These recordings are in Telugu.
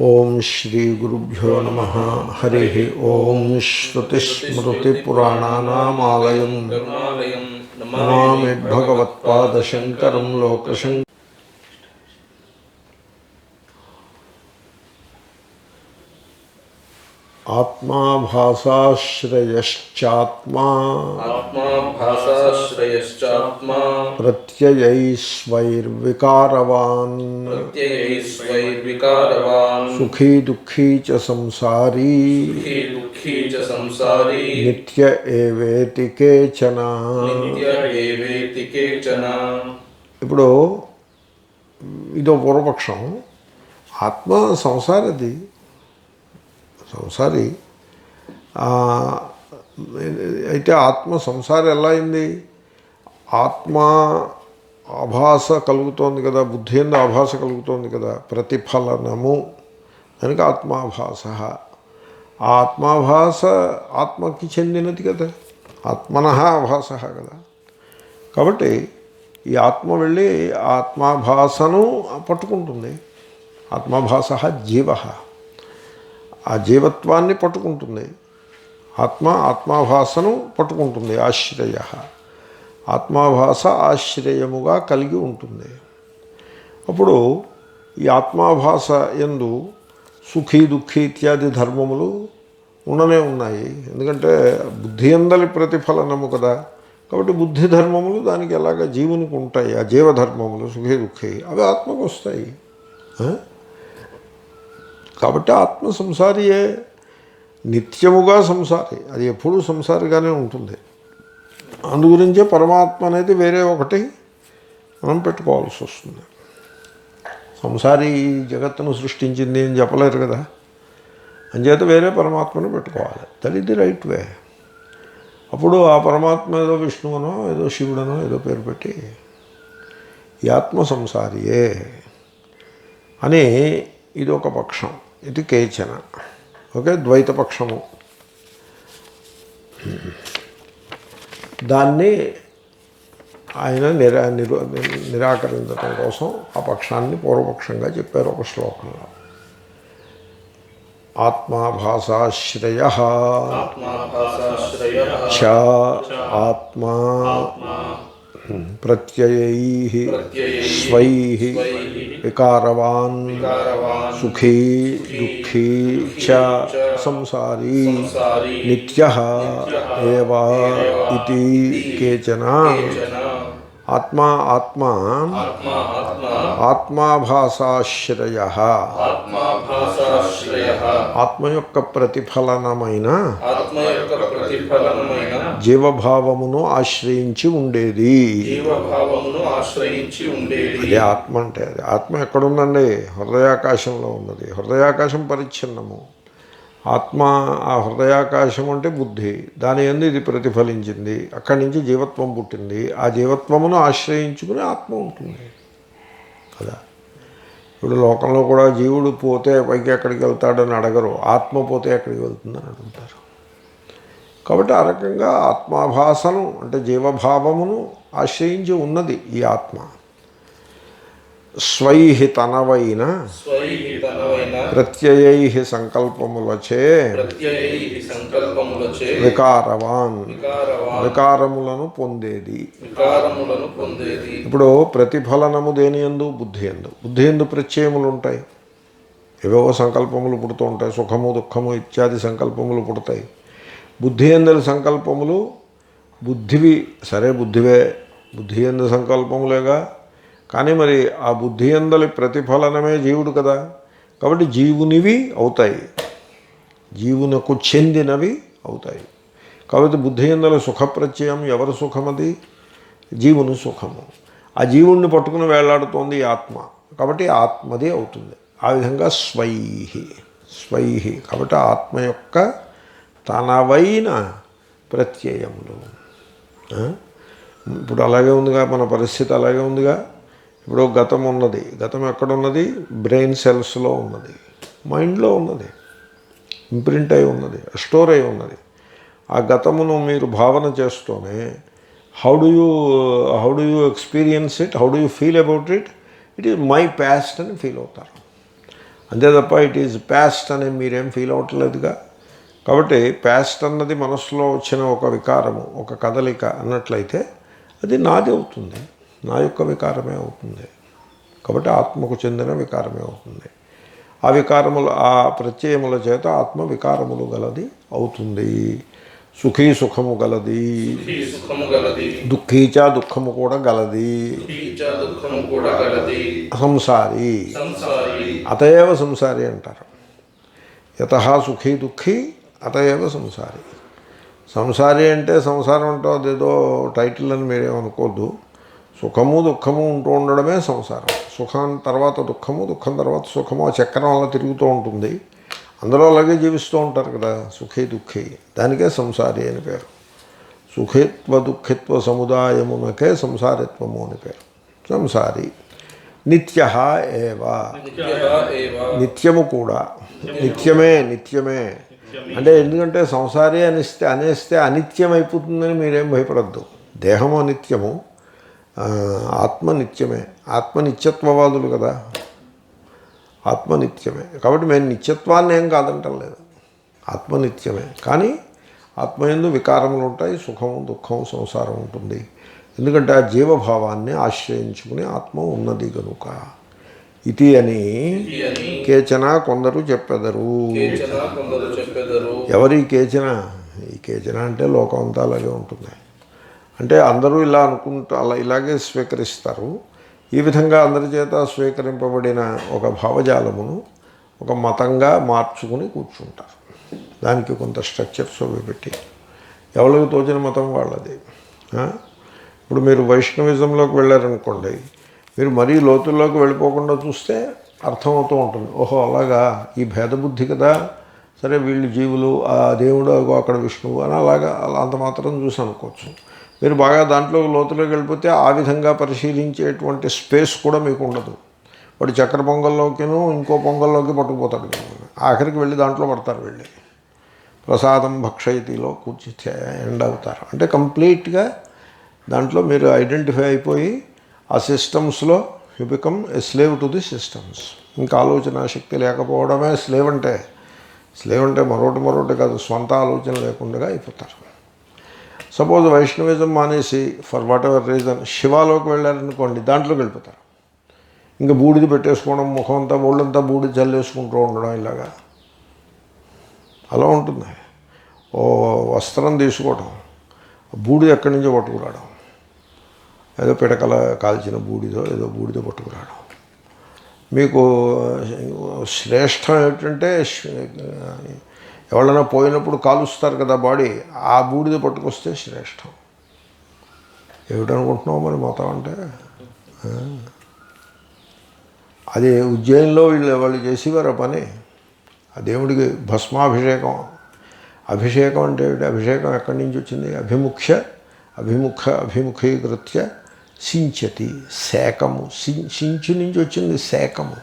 ఓం శ్రీ గురుభ్యో నమః. హరి ఓం. శ్రుతిస్మృతిపురాణానామాలయం నమామి భగవత్పాదశంకరం లోకశంకరం. ఆత్మాభాసాశ్రయశ్చాత్మా ప్రత్యయైస్వైర్వికారవాన్ సుఖీ దుఃఖీ చ సంసారీ నిత్య ఏవేతి కేచన. ఇప్పుడు ఇదో పూర్వపక్షం. ఆత్మ సంసారది, సంసారి. అయితే ఆత్మ సంసారి ఎలా అయింది? ఆత్మ ఆభాస కలుగుతోంది కదా, బుద్ధి ఎందు ఆభాస కలుగుతోంది కదా, ప్రతిఫలనము కనుక ఆత్మాభాస. ఆత్మాభాస ఆత్మకి చెందినది కదా, ఆత్మనః ఆభాస కదా. కాబట్టి ఈ ఆత్మ వెళ్ళి ఆత్మాభాసను పట్టుకుంటుంది. ఆత్మాభాస జీవ, ఆ జీవత్వాన్ని పట్టుకుంటుంది. ఆత్మ ఆత్మాభాసను పట్టుకుంటుంది. ఆశ్రయ, ఆత్మాభాస ఆశ్రయముగా కలిగి ఉంటుంది. అప్పుడు ఈ ఆత్మాభాస యందు సుఖీ దుఃఖీ ఇత్యాది ధర్మములు ఉండనే ఉన్నాయి. ఎందుకంటే బుద్ధి ఎందలి ప్రతిఫలనము కదా. కాబట్టి బుద్ధి ధర్మములు దానికి ఎలాగ జీవునికి ఉంటాయి. ఆ జీవధర్మములు సుఖీ దుఃఖీ అవి ఆత్మకు వస్తాయి. కాబట్టి ఆత్మ సంసారియే, నిత్యముగా సంసారి. అది ఎప్పుడూ సంసారిగానే ఉంటుంది. అందుగురించే పరమాత్మ అనేది వేరే ఒకటి మనం పెట్టుకోవాల్సి వస్తుంది. సంసారి జగత్తును సృష్టించింది అని చెప్పలేరు కదా, అంచేత వేరే పరమాత్మను పెట్టుకోవాలి. That is the right way. అప్పుడు ఆ పరమాత్మ ఏదో విష్ణువునో ఏదో శివుడనో ఏదో పేరు పెట్టి ఈ ఆత్మ సంసారియే అని ఇది ఒక పక్షం. ఇది కేచన. ఓకే, ద్వైత పక్షము. దాన్ని ఆయన నిరాకరించడం కోసం ఆ పక్షాన్ని పూర్వపక్షంగా చెప్పారు ఒక శ్లోకంలో. ఆత్మాభాసాశ్రయ చ ఆత్మా ప్రత్యయైః స్వైః వికారవాన్ సుఖీ దుఃఖీ చ సంసారీ నిత్యః ఏవ ఇతి కేచన. ఆత్మా ఆత్మా ఆత్మాభాసాశ్రయ, ఆత్మ యొక్క ప్రతిఫలనమైన జీవభావమును ఆశ్రయించి ఉండేది. అదే ఆత్మ అంటే. అది ఆత్మ ఎక్కడుందండి? హృదయాకాశంలో ఉన్నది. హృదయాకాశం పరిచ్ఛిన్నము. ఆత్మ ఆ హృదయాకాశం అంటే బుద్ధి, దాని యందు ఇది ప్రతిఫలించింది. అక్కడి నుంచి జీవత్వం పుట్టింది. ఆ జీవత్వమును ఆశ్రయించుకుని ఆత్మ ఉంటుంది కదా. ఇప్పుడు లోకంలో కూడా జీవుడు పోతే పైకి ఎక్కడికి వెళ్తాడని అడగరు, ఆత్మ పోతే ఎక్కడికి వెళ్తుందని అడుగుతారు. కాబట్టి ఆ రకంగా ఆత్మాభాసను అంటే జీవభావమును ఆశ్రయించి ఉన్నది ఈ ఆత్మ. స్వైః తనవైన ప్రత్యయైః సంకల్పములచే వికారవాన్ వికారములను పొందేది. ఇప్పుడు ప్రతిఫలనము దేని యందు? బుద్ధి యందు. బుద్ధి యందు ప్రత్యయములు ఉంటాయి. ఏవేవో సంకల్పములు పుడుతూ ఉంటాయి. సుఖము దుఃఖము ఇత్యాది సంకల్పములు పుడతాయి. బుద్ధి యందలి సంకల్పములు బుద్ధివి సరే, బుద్ధివే, బుద్ధి యందు సంకల్పములేగా. కానీ మరి ఆ బుద్ధి యందలి ప్రతిఫలనమే జీవుడు కదా. కాబట్టి జీవునివి అవుతాయి, జీవునకు చెందినవి అవుతాయి. కాబట్టి బుద్ధి యందలి సుఖప్రత్యయం ఎవరి సుఖమది? జీవుని సుఖము. ఆ జీవుణ్ణి పట్టుకుని వేళ్లాడుతోంది ఈ ఆత్మ. కాబట్టి ఆత్మది అవుతుంది. ఆ విధంగా స్వైః స్వైః. కాబట్టి ఆత్మ యొక్క తనవైన ప్రత్యయములు. ఇప్పుడు అలాగే ఉందిగా, మన పరిస్థితి అలాగే ఉందిగా. ఇప్పుడు గతం ఉన్నది. గతం ఎక్కడున్నది? బ్రెయిన్ సెల్స్లో ఉన్నది, మైండ్లో ఉన్నది, ఇంప్రింట్ అయి ఉన్నది, స్టోర్ అయి ఉన్నది. ఆ గతమును మీరు భావన చేస్తూనే how do you experience it, how do you feel about it? It is my past అని ఫీల్ అవుతారు. అంతే తప్ప ఇట్ ఈజ్ ప్యాస్ట్ అని మీరేం ఫీల్ అవ్వట్లేదుగా. కాబట్టి ప్యాస్ట్ అన్నది మనసులో వచ్చిన ఒక వికారము, ఒక కదలిక అన్నట్లయితే అది నాది అవుతుంది, నా యొక్క వికారమే అవుతుంది. కాబట్టి ఆత్మకు చెందిన వికారమే అవుతుంది. ఆ వికారములు, ఆ ప్రత్యయముల చేత ఆత్మ వికారములు గలది అవుతుంది. సుఖీ సుఖము గలది, దుఃఖీచ దుఃఖము కూడా గలది, సంసారి అతయేవ సంసారి అంటారు. యతః సుఖీ దుఃఖీ అతయేవ సంసారి. సంసారి అంటే సంసారం అంటే అదేదో టైటిల్ అని మీరేమనుకోద్దు. సుఖము దుఃఖము ఉంటూ ఉండడమే సంసారం. సుఖం తర్వాత దుఃఖము, దుఃఖం తర్వాత సుఖము, ఆ చక్రం అలా తిరుగుతూ ఉంటుంది. అందరూ అలాగే జీవిస్తూ ఉంటారు కదా, సుఖీ దుఃఖీ. దానికే సంసారి అని పేరు. సుఖిత్వ దుఃఖిత్వ సముదాయమునకే సంసారిత్వము అని పేరు. సంసారి నిత్య ఏవ, నిత్యము కూడా, నిత్యమే నిత్యమే అంటే ఎందుకంటే సంసారి అనేస్తే అనిత్యం అయిపోతుందని మీరేం భయపడద్దు. దేహము అనిత్యము, ఆత్మ నిత్యమే. ఆత్మ నిత్యత్వవాదులు కదా, ఆత్మ నిత్యమే. కాబట్టి మేము నిత్యత్వాన్ని ఏం కాదంటం లేదు, ఆత్మ నిత్యమే. కానీ ఆత్మయందు వికారములు ఉంటాయి, సుఖము దుఃఖము సంసారం ఉంటుంది. ఎందుకంటే ఆ జీవభావాన్ని ఆశ్రయించుకుని ఆత్మ ఉన్నది కనుక. ఇది అని కేచన కొందరు చెప్పెదరు. ఎవరి కేచన? ఈ కేచన అంటే లోకం అంతా అలాగే ఉంటుంది. అంటే అందరూ ఇలా అనుకుంటూ ఇలాగే స్వీకరిస్తారు. ఈ విధంగా అందరి చేత స్వీకరింపబడిన ఒక భావజాలమును ఒక మతంగా మార్చుకుని కూర్చుంటారు. దానికి కొంత స్ట్రక్చర్స్ అవి పెట్టి ఎవరికి తోచిన మతం వాళ్ళది. ఇప్పుడు మీరు వైష్ణవిజంలోకి వెళ్ళారనుకోండి, మీరు మరీ లోతుల్లోకి వెళ్ళిపోకుండా చూస్తే అర్థమవుతూ ఉంటుంది. ఓహో అలాగా, ఈ భేదబుద్ధి కదా, సరే వీళ్ళు జీవులు, ఆ దేవుడు అక్కడ విష్ణువు అని అలాగా అంత మాత్రం చూసి అనుకోవచ్చు. మీరు బాగా దాంట్లో లోతులోకి వెళ్ళిపోతే ఆ విధంగా పరిశీలించేటువంటి స్పేస్ కూడా మీకు ఉండదు. వాడు చక్కెర పొంగల్లోకిను ఇంకో పొంగల్లోకి పట్టుకుపోతాడు. ఆఖరికి వెళ్ళి దాంట్లో పడతారు, వెళ్ళి ప్రసాదం భక్షయితిలో కూర్చి ఎండ్ అవుతారు. అంటే కంప్లీట్గా దాంట్లో మీరు ఐడెంటిఫై అయిపోయి ఆ సిస్టమ్స్లో you become a slave to the systems. ఇంకా ఆలోచన శక్తి లేకపోవడమే స్లేవ్ అంటే. స్లేవ్ అంటే మరొకటి కాదు, స్వంత ఆలోచన లేకుండా అయిపోతారు. సపోజ్ వైష్ణవిజం మానేసి ఫర్ వాట్ ఎవర్ రీజన్ శివాలోకి వెళ్ళారనుకోండి, దాంట్లోకి వెళ్ళిపోతారు. ఇంకా బూడిది పెట్టేసుకోవడం, ముఖం అంతా ఒళ్ళంతా బూడిది చల్లేసుకుంటూ ఉండడం, ఇలాగా అలా ఉంటుంది. ఓ వస్త్రం తీసుకోవడం, బూడిది ఎక్కడి నుంచో పట్టుకురావడం, ఏదో పిడకల కాల్చిన బూడిదో ఏదో బూడిదో పట్టుకురావడం. మీకు శ్రేష్టం ఏమిటంటే ఎవరైనా పోయినప్పుడు కాలుస్తారు కదా బాడీ, ఆ బూడిద పట్టుకొస్తే శ్రేష్టం. ఏమిటనుకుంటున్నావు మరి మతం అంటే? అది ఉజ్జయినిలో వాళ్ళు చేసేవారు పని. ఆ దేవుడికి భస్మాభిషేకం. అభిషేకం అంటే ఏమిటి? అభిషేకం ఎక్కడి నుంచి వచ్చింది? అభిముఖీకృత్య సించతి, శాకము, సించు నుంచి వచ్చింది శాకము.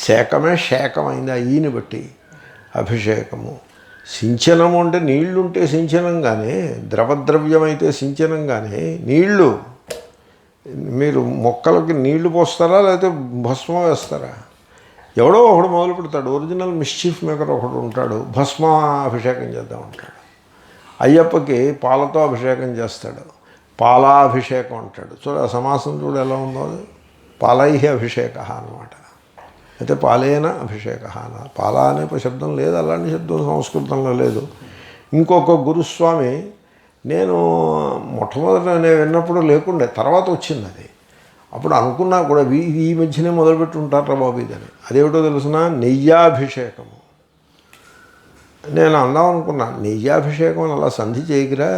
శాకమే శాకమైంది ఈయన బట్టి అభిషేకము. సించనము అంటే నీళ్లుంటే సించనం, కానీ ద్రవద్రవ్యమైతే సించనం. కానీ నీళ్లు, మీరు మొక్కలకి నీళ్లు పోస్తారా లేకపోతే భస్మం వేస్తారా? ఎవడో ఒకడు మొదలు పెడతాడు, ఒరిజినల్ మిస్చీఫ్ మేకర్ ఒకడు ఉంటాడు, భస్మాభిషేకం చేద్దాం అంటాడు. అయ్యప్పకి పాలతో అభిషేకం చేస్తాడు, పాలాభిషేకం అంటాడు. చూడ ఆ సమాసం చూడు ఎలా ఉందో, అది పాలై అభిషేక అన్నమాట. అయితే పాలేన అభిషేక అన్న, పాలా అనే శబ్దం లేదు, అలాంటి శబ్దం సంస్కృతంలో లేదు. ఇంకొక గురుస్వామి, నేను మొట్టమొదట నేను విన్నప్పుడు లేకుండే, తర్వాత వచ్చింది అది. అప్పుడు అనుకున్నా కూడా ఈ మధ్యనే మొదలుపెట్టి ఉంటారా బాబు ఇదని. అదేమిటో తెలుసిన, నెయ్యాభిషేకము. నేను అందాం అనుకున్నా, నెయ్యాభిషేకం అని అలా సంధి చేయగిరా,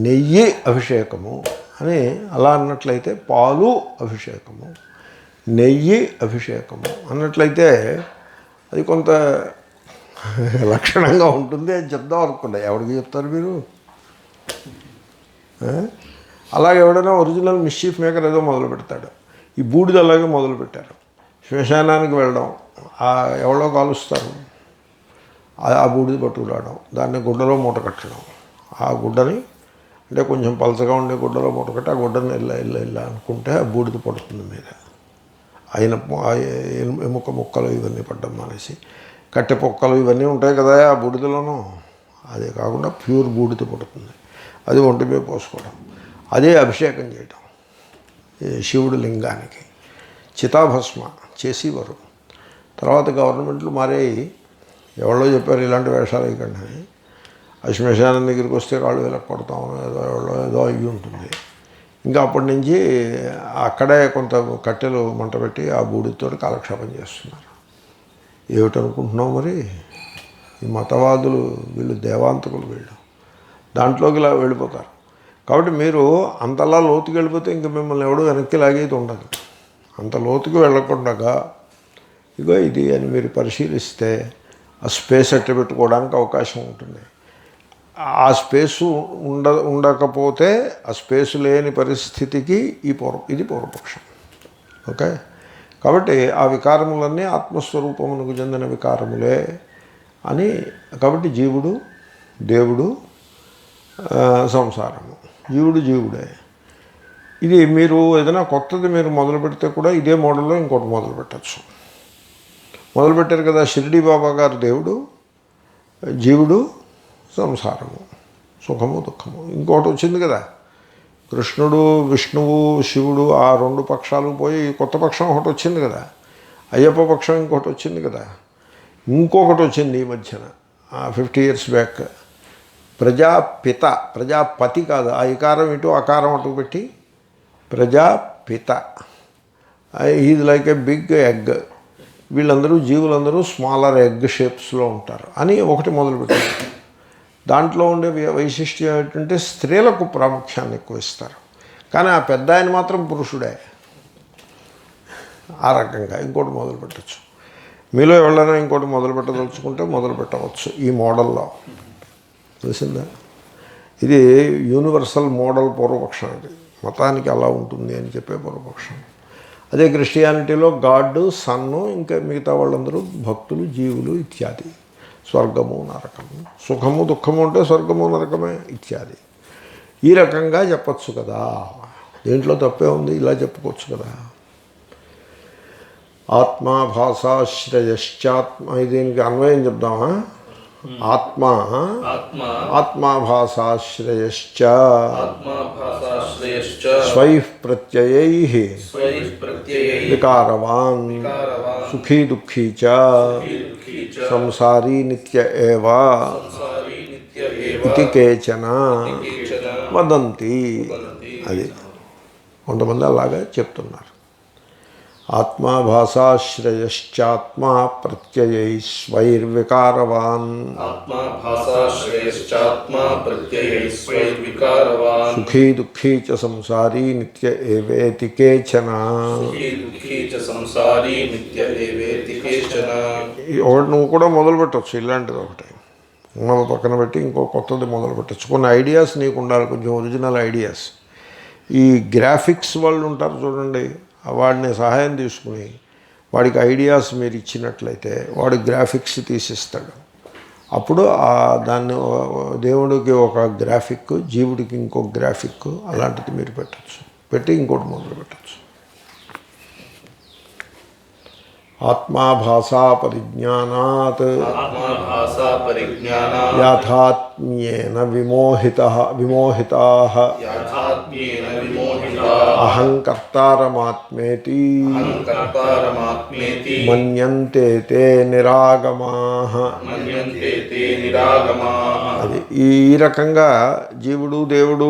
నెయ్యి అభిషేకము అని అలా అన్నట్లయితే పాలు అభిషేకము, నెయ్యి అభిషేకము అన్నట్లయితే అది కొంత లక్షణంగా ఉంటుంది అని చెప్దాం అనుకున్నా. ఎవరికి చెప్తారు మీరు? అలాగే ఎవడైనా ఒరిజినల్ మిస్చీఫ్ మేకర్ ఏదో మొదలు పెడతాడు. ఈ బూడిద అలాగే మొదలుపెట్టారు. శ్మశానానికి వెళ్ళడం, ఎవరో కాలుస్తారు, ఆ బూడిద పట్టుకురావడం, దాన్ని గుడ్డలో మూట కట్టడం. ఆ గుడ్డని అంటే కొంచెం పలచగా ఉండే గుడ్డలో మూట కట్టి ఆ గుడ్డని ఇలా అనుకుంటే ఆ బూడిద పడుతుంది మీద. అయిన ఎముక ముక్కలు ఇవన్నీ పడ్డం మానేసి కట్టె పొక్కలు ఇవన్నీ ఉంటాయి కదా ఆ బూడిదలోనూ, అదే కాకుండా ప్యూర్ బూడిద పుడుతుంది, అది ఒంటి మీద పోసుకోవడం, అదే అభిషేకం చేయటం శివుడి లింగానికి. చితాభస్మ చేసేవారు. తర్వాత గవర్నమెంట్లు మారాయి, ఎవరో చెప్పారు ఇలాంటి వేషాలు వేయకండి అని. శ్మశానం దగ్గరికి వస్తే కాళ్ళు వెలక్ కొడతామని ఏదో అయ్యి ఉంటుంది. ఇంకా అప్పటి నుంచి అక్కడే కొంత కట్టెలు మంట పెట్టి ఆ బూడితో కాలక్షేపం చేస్తున్నారు. ఏమిటనుకుంటున్నావు మరి? ఈ మతవాదులు వీళ్ళు దేవాంతకులు, వీళ్ళు దాంట్లోకి ఇలా వెళ్ళిపోతారు. కాబట్టి మీరు అంతలా లోతుకి వెళ్ళిపోతే ఇంక మిమ్మల్ని ఎవడో వెనక్కి లాగేది ఉండదు. అంత లోతుకి వెళ్ళకుండా ఇగో ఇది అని మీరు పరిశీలిస్తే ఆ స్పేస్ అట్ట పెట్టుకోవడానికి అవకాశం ఉంటుంది. ఆ స్పేసు ఉండకపోతే ఆ స్పేసు లేని పరిస్థితికి ఇది పూర్వపక్షం. ఓకే, కాబట్టి ఆ వికారములన్నీ ఆత్మస్వరూపమునకు చెందిన వికారములే అని. కాబట్టి జీవుడు దేవుడు, సంసారము. జీవుడు జీవుడే. ఇది మీరు ఏదైనా కొత్తది మీరు మొదలు పెడితే కూడా ఇదే మోడల్లో ఇంకోటి మొదలు పెట్టచ్చు. మొదలుపెట్టారు కదా షిరిడి బాబా గారు, దేవుడు జీవుడు సంసారము, సుఖము దుఃఖము. ఇంకోటి వచ్చింది కదా కృష్ణుడు విష్ణువు శివుడు, ఆ రెండు పక్షాలు పోయి కొత్త పక్షం ఒకటి వచ్చింది కదా, అయ్యప్ప పక్షం ఇంకోటి వచ్చింది కదా. ఇంకొకటి వచ్చింది ఈ మధ్యన 50 years బ్యాక్, ప్రజాపిత. ప్రజాపతి కాదు, ఆ ఇకారం ఇటు అకారం అటు పెట్టి ప్రజాపిత. Is like a big egg. వీళ్ళందరూ జీవులందరూ స్మాలర్ ఎగ్ షేప్స్లో ఉంటారు అని ఒకటి మొదలుపెట్టారు. దాంట్లో ఉండే వైశిష్ట్యం ఏంటంటే స్త్రీలకు ప్రాముఖ్యాన్ని ఎక్కువ ఇస్తారు, కానీ ఆ పెద్ద ఆయన మాత్రం పురుషుడే. ఆ రకంగా ఇంకోటి మొదలు పెట్టచ్చు. మీలో ఎవరైనా ఇంకోటి మొదలు పెట్టదలుచుకుంటే మొదలు పెట్టవచ్చు ఈ మోడల్లో. తెలిసిందా? ఇది యూనివర్సల్ మోడల్ పూర్వపక్షం. ఇది మతానికి అలా ఉంటుంది అని చెప్పే పూర్వపక్షం. అదే క్రిస్టియానిటీలో గాడ్, సన్ను, ఇంకా మిగతా వాళ్ళందరూ భక్తులు, జీవులు ఇత్యాది. స్వర్గము నరకము, సుఖము దుఃఖము అంటే స్వర్గము నరకమే ఇత్యాది. ఈ రకంగా చెప్పచ్చు కదా. దేంట్లో తప్పే ఉంది? ఇలా చెప్పుకోవచ్చు కదా. ఆత్మా భాషాశ్రయశ్చాత్మ, దీనికి అన్వయం చెప్దామా? ఆత్మా ఆత్మాభాసాశ్రయశ్చ స్వైః ప్రత్యయైః వికారవాన్ సుఖీ దుఃఖీ చ సంసారీ నిత్య ఏవ ఇతి కేచన వదంతి. అది కొంతమంది అలాగా చెప్తున్నారు. ఆత్మాభాసాశ్రయశ్చాత్మా ప్రత్యయై స్వైర్వికారవాన్ సుఖీ దుఃఖీ చ సంసారీ నిత్య ఏవేతి కేచన. ఒకటి నువ్వు కూడా మొదలు పెట్టవచ్చు, ఇలాంటిది ఒకటి ఉన్నది పక్కన పెట్టి ఇంకో కొత్తది మొదలు పెట్టచ్చు. కొన్ని ఐడియాస్ నీకు ఉండాలి, కొంచెం ఒరిజినల్ ఐడియాస్. ఈ గ్రాఫిక్స్ వాళ్ళు ఉంటారు చూడండి, వాడిని సహాయం తీసుకుని వాడికి ఐడియాస్ మీరు ఇచ్చినట్లయితే వాడు గ్రాఫిక్స్ తీసిస్తాడు. అప్పుడు దాన్ని దేవుడికి ఒక గ్రాఫిక్, జీవుడికి ఇంకో గ్రాఫిక్, అలాంటిది మీరు పెట్టచ్చు. పెట్టి ఇంకోటి మొదలు పెట్టచ్చు. ఆత్మాభాసా పరిజ్ఞానాత్ యాథాత్మ్యేన విమోహితాః అహంకర్తారమాత్మేతి మన్యంతే తే నిరాగమాః. అది ఈ రకంగా జీవుడు దేవుడు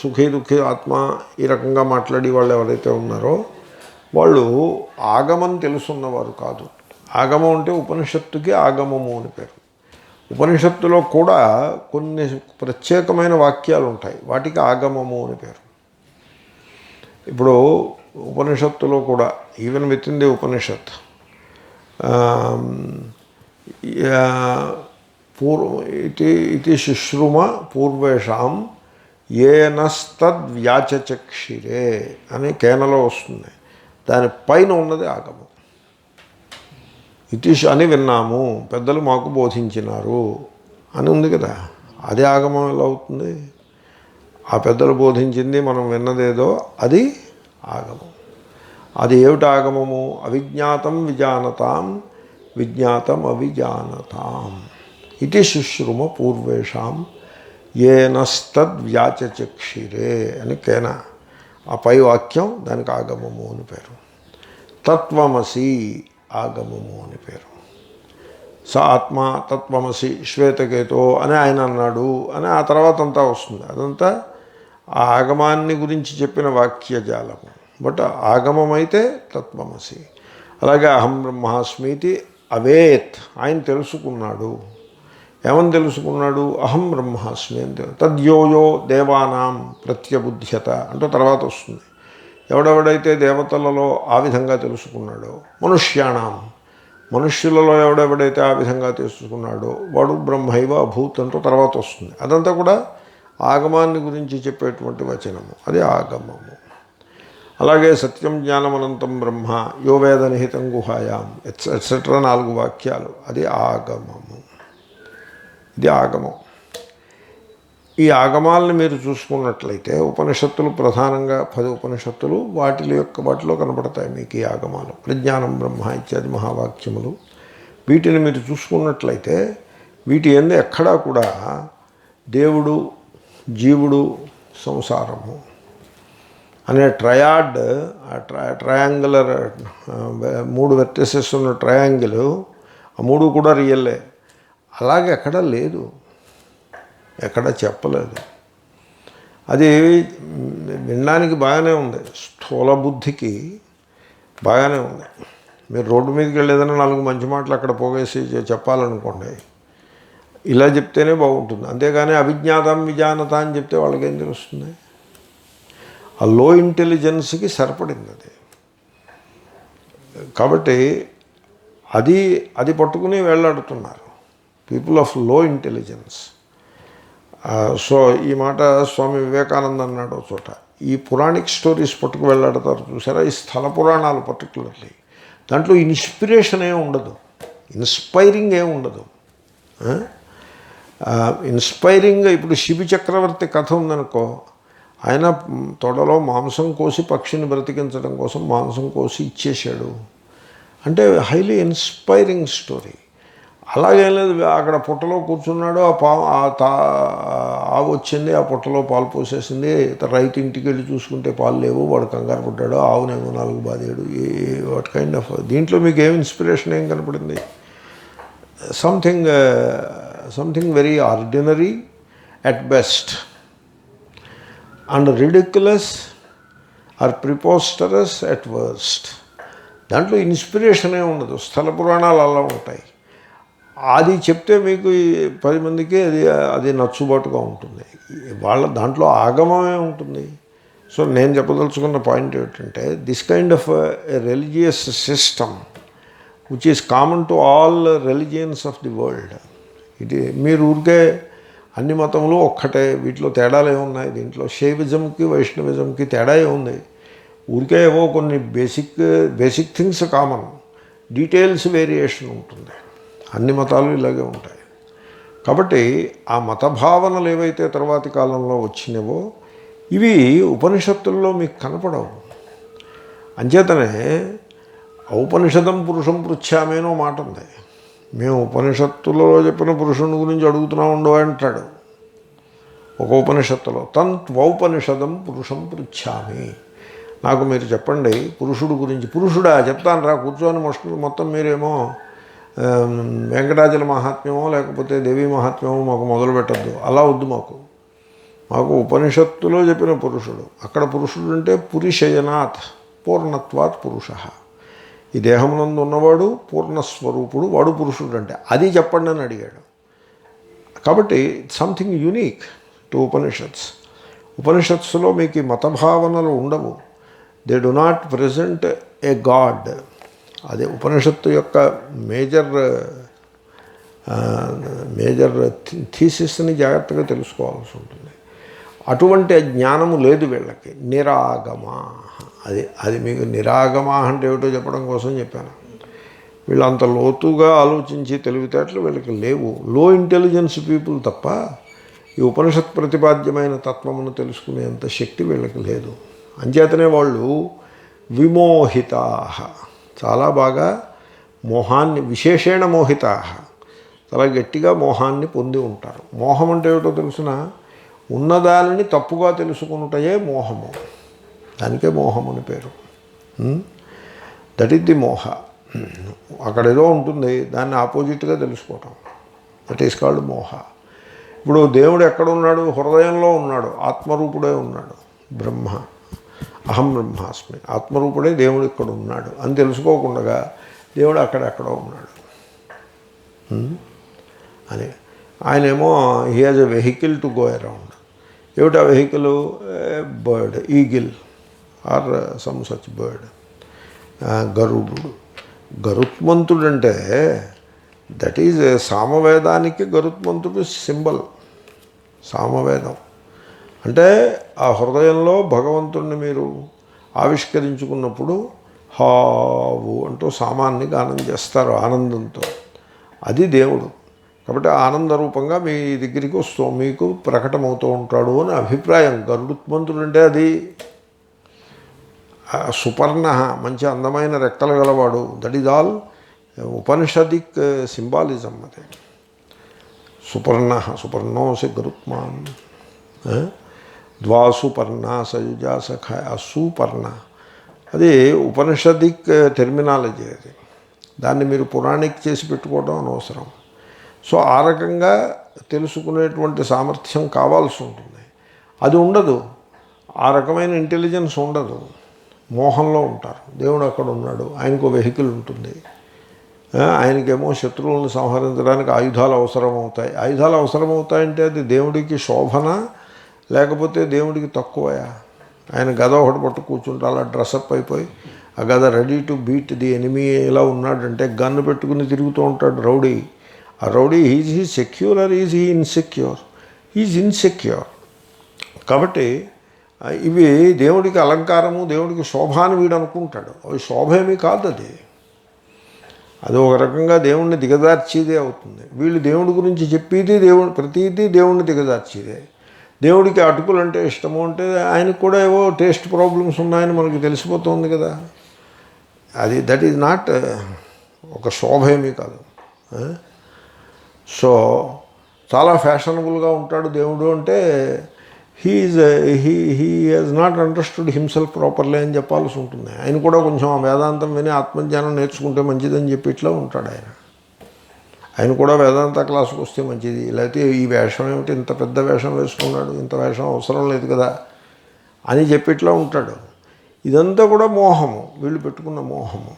సుఖీ దుఃఖీ ఆత్మ ఈ రకంగా మాట్లాడే వాళ్ళు ఎవరైతే ఉన్నారో వాళ్ళు ఆగమం తెలుసున్నవారు కాదు. ఆగమం అంటే ఉపనిషత్తుకి ఆగమము అని పేరు. ఉపనిషత్తులో కూడా కొన్ని ప్రత్యేకమైన వాక్యాలు ఉంటాయి, వాటికి ఆగమము అని పేరు. ఇప్పుడు ఉపనిషత్తులో కూడా ఈవెన్ విత్ ఇన్ ది ఉపనిషత్ ఇది శుశ్రుమ పూర్వేషాం ఏనస్తద్వ్యాచచక్షిరే అని కేనలో వస్తుంది. దాని పైన ఉన్నది ఆగమం. ఇతిష్ అని విన్నాము, పెద్దలు మాకు బోధించినారు అని ఉంది కదా, అదే ఆగమం ఎలా అవుతుంది? ఆ పెద్దలు బోధించింది మనం విన్నదేదో అది ఆగమం. అది ఏమిటి ఆగమము? అవిజ్ఞాతం విజానతాం విజ్ఞాతం అవిజానతాం ఇది శుశ్రుమ పూర్వేషాం ఏనస్తద్వ్యాచచక్షిరే అని కేన. ఆ పై వాక్యం దానికి ఆగమము అని పేరు. తత్వమసి ఆగమము అని పేరు. స ఆత్మ తత్వమసి శ్వేతకేతో అని ఆయన అన్నాడు అని ఆ తర్వాత అంతా వస్తుంది. అదంతా ఆ ఆగమాన్ని గురించి చెప్పిన వాక్యజాలము. బట్ ఆగమమైతే తత్వమసి. అలాగే అహం బ్రహ్మాస్మీతి అవేత్, ఆయన తెలుసుకున్నాడు. ఏమని తెలుసుకున్నాడు? అహం బ్రహ్మాస్మి అని తద్యోయో దేవానాం ప్రత్యబుద్ధ్యత అంటూ తర్వాత వస్తుంది. ఎవడెవడైతే దేవతలలో ఆ విధంగా తెలుసుకున్నాడో, మనుష్యాణం మనుష్యులలో ఎవడెవడైతే ఆ విధంగా తెలుసుకున్నాడో వాడు బ్రహ్మైవ అభూత్ అంటూ తర్వాత వస్తుంది. అదంతా కూడా ఆగమాన్ని గురించి చెప్పేటువంటి వచనము, అది ఆగమము. అలాగే సత్యం జ్ఞానమనంతం బ్రహ్మ యో వేద నిహితం గుహాయాం ఎట్సెట్రా 4 వాక్యాలు, అది ఆగమము. ఇది ఆగమం. ఈ ఆగమాలను మీరు చూసుకున్నట్లయితే ఉపనిషత్తులు ప్రధానంగా 10 ఉపనిషత్తులు వాటిలో కనపడతాయి మీకు ఈ ఆగమాలు. ప్రజ్ఞానం బ్రహ్మ ఇత్యాది మహావాక్యములు. వీటిని మీరు చూసుకున్నట్లయితే వీటి యందు ఎక్కడా కూడా దేవుడు, జీవుడు, సంసారము అనే ట్రయాడ్, ట్రయాంగులర్ 3 వెర్టిసెస్ ఉన్న ట్రయాంగిల్, ఆ 3 కూడా రియల్లే. అలాగే ఎక్కడా లేదు, ఎక్కడ చెప్పలేదు. అది వినడానికి బాగానే ఉంది, స్థూల బుద్ధికి బాగానే ఉంది. మీరు రోడ్డు మీదకి వెళ్ళేదన్నా 4 మంచి మాటలు అక్కడ పోగేసి చెప్పాలనుకోండి, ఇలా చెప్తేనే బాగుంటుంది. అంతేగాని అవిజ్ఞాతం విజానత అని చెప్తే వాళ్ళకేం తెలుస్తుంది? ఆ లో ఇంటెలిజెన్స్కి సరిపడింది అది. కాబట్టి అది పట్టుకుని వెళ్ళాడుతున్నారు పీపుల్ ఆఫ్ లో ఇంటెలిజెన్స్. సో ఈ మాట స్వామి వివేకానంద అన్నాడు చోట. ఈ పురాణిక్ స్టోరీస్ పట్టుకు వెళ్ళాడతారు చూసారా, ఈ స్థల పురాణాలు పర్టికులర్లీ, దాంట్లో ఇన్స్పిరేషన్ ఏమి ఉండదు, ఇన్స్పైరింగ్ ఏమి ఉండదు. ఇన్స్పైరింగ్ ఇప్పుడు శిబి చక్రవర్తి కథ ఉందనుకో, ఆయన తొడలో మాంసం కోసి పక్షిని బ్రతికించడం కోసం మాంసం కోసి ఇచ్చేశాడు అంటే హైలీ ఇన్స్పైరింగ్ స్టోరీ. అలాగేం లేదు, అక్కడ పుట్టలో కూర్చున్నాడు, ఆవు వచ్చింది, ఆ పుట్టలో పాలు పోసేసింది, రైతు ఇంటికి వెళ్ళి చూసుకుంటే పాలు లేవు, వాడు కంగారు పడ్డాడు, ఆవునేమో 4 బాదేడు. వాట్ కైండ్ ఆఫ్ దీంట్లో మీకు ఏం ఇన్స్పిరేషన్ ఏం కనపడింది? Something very ordinary at best and ridiculous or preposterous at worst. దాంట్లో ఇన్స్పిరేషనే ఉండదు. స్థల పురాణాలు అలా ఉంటాయి. అది చెప్తే మీకు 10 మందికి అది నచ్చుబాటుగా ఉంటుంది. దాంట్లో ఆగమమే ఉంటుంది. సో నేను చెప్పదలుచుకున్న పాయింట్ ఏమిటంటే, this kind of religious system which is common to all religions of the world. ఇది మీరు ఊరికే అన్ని మతములు ఒక్కటే, వీటిలో తేడాలు ఏమున్నాయి? దీంట్లో శైవిజంకి వైష్ణవిజంకి తేడా ఏముంది? ఊరికే ఏవో కొన్ని basic things common, details variation ఉంటుంది. అన్ని మతాలు ఇలాగే ఉంటాయి. కాబట్టి ఆ మత భావనలు ఏవైతే తర్వాతి కాలంలో వచ్చినవో ఇవి ఉపనిషత్తుల్లో మీకు కనపడవు. అంచేతనే ఔపనిషదం పురుషం పృచ్ఛామేనో మాట ఉంది. మేము ఉపనిషత్తులో చెప్పిన పురుషుని గురించి అడుగుతున్నాం ఉండవు అంటాడు ఒక ఉపనిషత్తులో. తంత్వౌపనిషదం పురుషం పృచ్ఛామి, నాకు మీరు చెప్పండి పురుషుడు గురించి. పురుషుడా చెప్తాను రా కూర్చొని మొత్తం మీరేమో వెంకటాచల మహాత్మ్యమో లేకపోతే దేవీ మహాత్మ్యమో మాకు మొదలు పెట్టద్దు, అలా వద్దు. మాకు ఉపనిషత్తులో చెప్పిన పురుషుడు, అక్కడ పురుషుడు అంటే పురుషయనాథ్ పూర్ణత్వాత్ పురుష, ఈ దేహమునందు ఉన్నవాడు పూర్ణస్వరూపుడు, వాడు పురుషుడు అంటే అది చెప్పండి అని అడిగాడు. కాబట్టి సంథింగ్ యూనిక్ టు ఉపనిషత్స్లో మీకు ఈ మత భావనలు ఉండవు. They do not present A God. అదే ఉపనిషత్తు యొక్క మేజర్ థీసిస్ని జాగ్రత్తగా తెలుసుకోవాల్సి ఉంటుంది. అటువంటి జ్ఞానము లేదు వీళ్ళకి. నిరాగమా, అది మీకు నిరాగమా అంటే ఏమిటో చెప్పడం కోసం చెప్పాను. వీళ్ళు అంత లోతుగా ఆలోచించి తెలివితేటలు వీళ్ళకి లేవు. లో ఇంటెలిజెన్స్ పీపుల్ తప్ప ఈ ఉపనిషత్ ప్రతిపాద్యమైన తత్వమును తెలుసుకునేంత శక్తి వీళ్ళకి లేదు. అంచేతనే వాళ్ళు విమోహితా, చాలా బాగా మోహాన్ని, విశేషేణ మోహితా, చాలా గట్టిగా మోహాన్ని పొంది ఉంటారు. మోహం అంటే ఏమిటో తెలుసిన, ఉన్నదానిని తప్పుగా తెలుసుకున్నటయే మోహము. దానికే మోహం అని పేరు. దట్ ఈస్ ది మోహ. అక్కడ ఏదో ఉంటుంది, దాన్ని ఆపోజిట్గా తెలుసుకోవటం, దట్ ఈస్ కాల్డ్ మోహ. ఇప్పుడు దేవుడు ఎక్కడ ఉన్నాడు? హృదయంలో ఉన్నాడు, ఆత్మరూపుడే ఉన్నాడు. బ్రహ్మ, అహం బ్రహ్మాస్మి, ఆత్మరూపుడే దేవుడు ఇక్కడ ఉన్నాడు అని తెలుసుకోకుండా దేవుడు అక్కడెక్కడో ఉన్నాడు అని. ఆయనేమో he has a vehicle to go around. ఏమిటా vehicle? Bird, eagle or some such bird, Garuda. గరుత్మంతుడు అంటే దట్ ఈజ్ సామవేదానికి గరుత్మంతుడు సింబల్. సామవేదం అంటే ఆ హృదయంలో భగవంతుణ్ణి మీరు ఆవిష్కరించుకున్నప్పుడు హావు అంటూ సామాన్ని గానం చేస్తారు ఆనందంతో. అది దేవుడు. కాబట్టి ఆనంద రూపంగా మీ దగ్గరికి మీకు ప్రకటమవుతూ ఉంటాడు అని అభిప్రాయం. గరుత్మంతుడు అంటే అది సుపర్ణ, మంచి అందమైన రెక్కలు గలవాడు. That is all Upanishadic symbolism. అదే సుపర్ణ, సుపర్ణోసి గరుత్మాన్, ద్వాసుపర్ణ సయుజా సఖాయ, సుపర్ణ, అది ఉపనిషదిక్ టెర్మినాలజీ. అది దాన్ని మీరు పురాణిక్ చేసి పెట్టుకోవడం అనవసరం. సో ఆ రకంగా తెలుసుకునేటువంటి సామర్థ్యం కావాల్సి ఉంటుంది. అది ఉండదు, ఆ రకమైన ఇంటెలిజెన్స్ ఉండదు. మోహంలో ఉంటారు. దేవుడు అక్కడ ఉన్నాడు, ఆయనకు వెహికల్ ఉంటుంది, ఆయనకేమో శత్రువులను సంహరించడానికి ఆయుధాలు అవసరమవుతాయి. ఆయుధాలు అవసరమవుతాయంటే అది దేవుడికి శోభన లేకపోతే దేవుడికి తక్కువయా? ఆయన గద ఒకటి పట్టు కూర్చుంటే అలా డ్రెస్అప్ అయిపోయి ఆ గద ready to beat the enemy ఎలా ఉన్నాడంటే గన్ను పెట్టుకుని తిరుగుతూ ఉంటాడు రౌడీ. ఆ rowdy is he secure or is he insecure? Is insecure. కాబట్టి ఇవి దేవుడికి అలంకారము, దేవుడికి శోభ అని వీడు అనుకుంటాడు. అవి శోభ ఏమీ కాదు. అది ఒక రకంగా దేవుణ్ణి దిగజార్చేదే అవుతుంది. వీళ్ళు దేవుడి గురించి చెప్పేది ప్రతీదీ దేవుణ్ణి దిగజార్చేదే. దేవుడికి అటుకులు అంటే ఇష్టము అంటే ఆయనకు కూడా ఏవో టేస్ట్ ప్రాబ్లమ్స్ ఉన్నాయని మనకు తెలిసిపోతుంది కదా. అది దట్ ఈజ్ నాట్ ఒక శోభ ఏమీ కాదు. సో చాలా ఫ్యాషనబుల్గా ఉంటాడు దేవుడు అంటే he has not understood himself properly అని చెప్పాల్సి ఉంటుంది. ఆయన కూడా కొంచెం వేదాంతం విని ఆత్మజ్ఞానం నేర్చుకుంటే మంచిదని చెప్పి ఇట్లా ఉంటాడు ఆయన కూడా వేదాంత క్లాసుకు వస్తే మంచిది. లేకపోతే ఈ వేషం ఏమిటి, ఇంత పెద్ద వేషం వేసుకున్నాడు, ఇంత వేషం అవసరం లేదు కదా అని చెప్పి ఇట్లా ఉంటాడు. ఇదంతా కూడా మోహము, వీళ్ళు పెట్టుకున్న మోహము.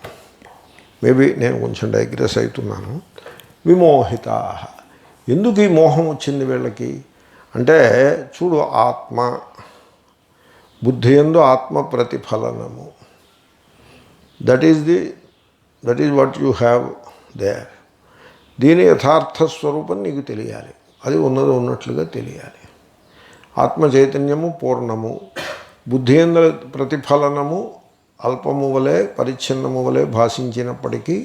మేబీ నేను కొంచెం డైగ్రెస్ అవుతున్నాను. విమోహితా. ఎందుకు ఈ మోహం వచ్చింది వీళ్ళకి అంటే చూడు, ఆత్మ బుద్ధి యందు ఆత్మ ప్రతిఫలనము, that is what you have there. దీని యథార్థ స్వరూపం నీకు తెలియాలి, అది ఉన్నది ఉన్నట్లుగా తెలియాలి. ఆత్మ చైతన్యము పూర్ణము, బుద్ధి యందు ప్రతిఫలనము అల్పము వలె పరిచ్ఛిన్నము వలె భాషించినప్పటికీ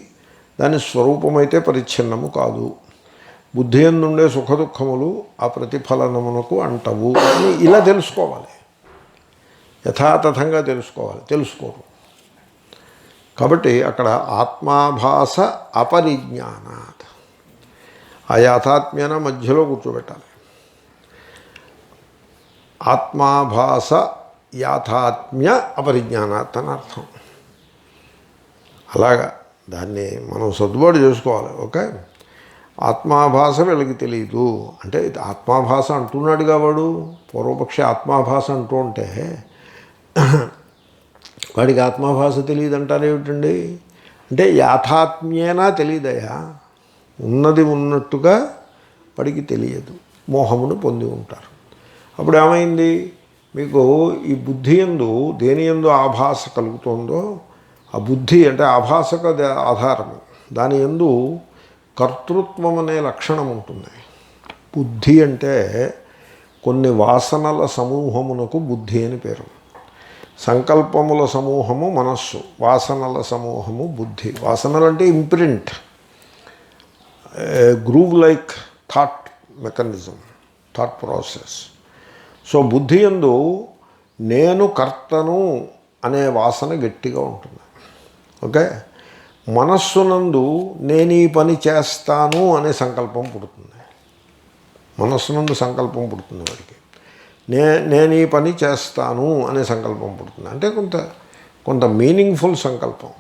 దాని స్వరూపమైతే పరిచ్ఛిన్నము కాదు. బుద్ధి యందుండే సుఖదుఖములు ఆ ప్రతిఫలనమునకు అంటవు అని ఇలా తెలుసుకోవాలి, యథాతథంగా తెలుసుకోరు. కాబట్టి అక్కడ ఆత్మాభాస అపరిజ్ఞానాత్, ఆ యాథాత్మ్యాన మధ్యలో కూర్చోబెట్టాలి. ఆత్మాభాస యాథాత్మ్య అపరిజ్ఞానాత్ అని అర్థం. అలాగా దాన్ని మనం సర్దుబాటు చేసుకోవాలి. ఓకే, ఆత్మాభాస వీళ్ళకి తెలియదు అంటే ఆత్మాభాస అంటున్నాడుగా వాడు. పూర్వపక్షి ఆత్మాభాస అంటూ ఉంటే వాడికి ఆత్మాభాస తెలియదు అంటారేమిటండి అంటే యాథాత్మ్యేనా తెలియదయా, ఉన్నది ఉన్నట్టుగా వాడికి తెలియదు, మోహమును పొంది ఉంటారు. అప్పుడు ఏమైంది, మీకు ఈ బుద్ధి యందు దేని యందు ఆభాస కలుగుతుందో ఆ బుద్ధి అంటే ఆభాసక ఆధారము, దాని యందు కర్తృత్వం అనే లక్షణం ఉంటుంది. బుద్ధి అంటే కొన్ని వాసనల సమూహమునకు బుద్ధి అని పేరు. సంకల్పముల సమూహము మనస్సు, వాసనల సమూహము బుద్ధి. వాసనలు అంటే imprint, groove like thought mechanism, thought process. So బుద్ధి యందు నేను కర్తను అనే వాసన గట్టిగా ఉంటుంది. ఓకే, మనస్సునందు నేను ఈ పని చేస్తాను అనే సంకల్పం పుడుతుంది. మనస్సునందు సంకల్పం పుడుతుంది వాడికి. నేను ఈ పని చేస్తాను అనే సంకల్పం పుడుతుంది. అంటే కొంత మీనింగ్ఫుల్ సంకల్పం.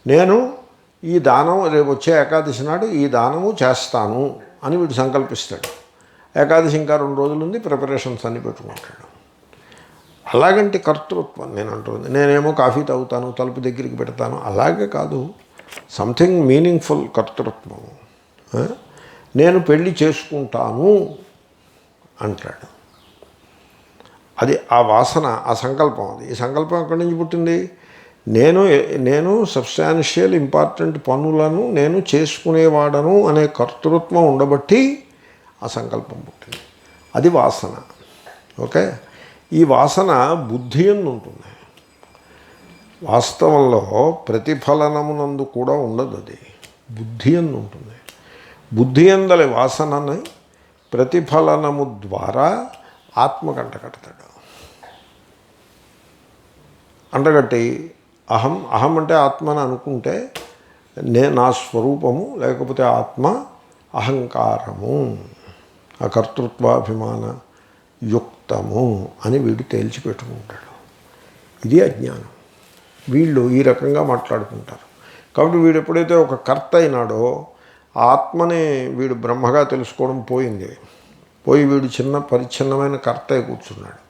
నేను ఈ దానం రేపు వచ్చే ఏకాదశి నాడు ఈ దానము చేస్తాను అని వీడు సంకల్పిస్తాడు. ఏకాదశి ఇంకా 2 రోజులు ఉంది, ప్రిపరేషన్స్ అన్నీ పెట్టుకుంటాడు. అలాగంటే కర్తృత్వం నేను అంటుంది. నేనేమో కాఫీ తాగుతాను, తలుపు దగ్గరికి పెడతాను, అలాగే కాదు. సంథింగ్ మీనింగ్ఫుల్ కర్తృత్వం. నేను పెళ్ళి చేసుకుంటాను అంటాడు. అది ఆ వాసన, ఆ సంకల్పం. అది ఈ సంకల్పం ఎక్కడి నుంచి పుట్టింది? నేను సబ్స్టాన్షియల్ ఇంపార్టెంట్ పనులను నేను చేసుకునేవాడను అనే కర్తృత్వం ఉండబట్టి ఆ సంకల్పం పుట్టింది. అది వాసన. ఓకే, ఈ వాసన బుద్ధి అని ఉంటుంది. వాస్తవంలో ప్రతిఫలనమునందు కూడా ఉండదు, అది బుద్ధి అని ఉంటుంది. బుద్ధి అందలి వాసనని ప్రతిఫలనము ద్వారా ఆత్మకంట కడతాడు. అంటగట్టి అహం అంటే ఆత్మని అనుకుంటే నా స్వరూపము, లేకపోతే ఆత్మ అహంకారము, ఆ కర్తృత్వాభిమాన యుక్తము అని వీడు తేల్చిపెట్టుకుంటాడు. ఇది అజ్ఞానం. వీళ్ళు ఈ రకంగా మాట్లాడుకుంటారు. కాబట్టి వీడు ఎప్పుడైతే ఒక కర్త అయినాడో ఆత్మని వీడు బ్రహ్మగా తెలుసుకోవడం పోయింది. పోయి వీడు పరిచ్ఛిన్నమైన కర్త అయి కూర్చున్నాడు.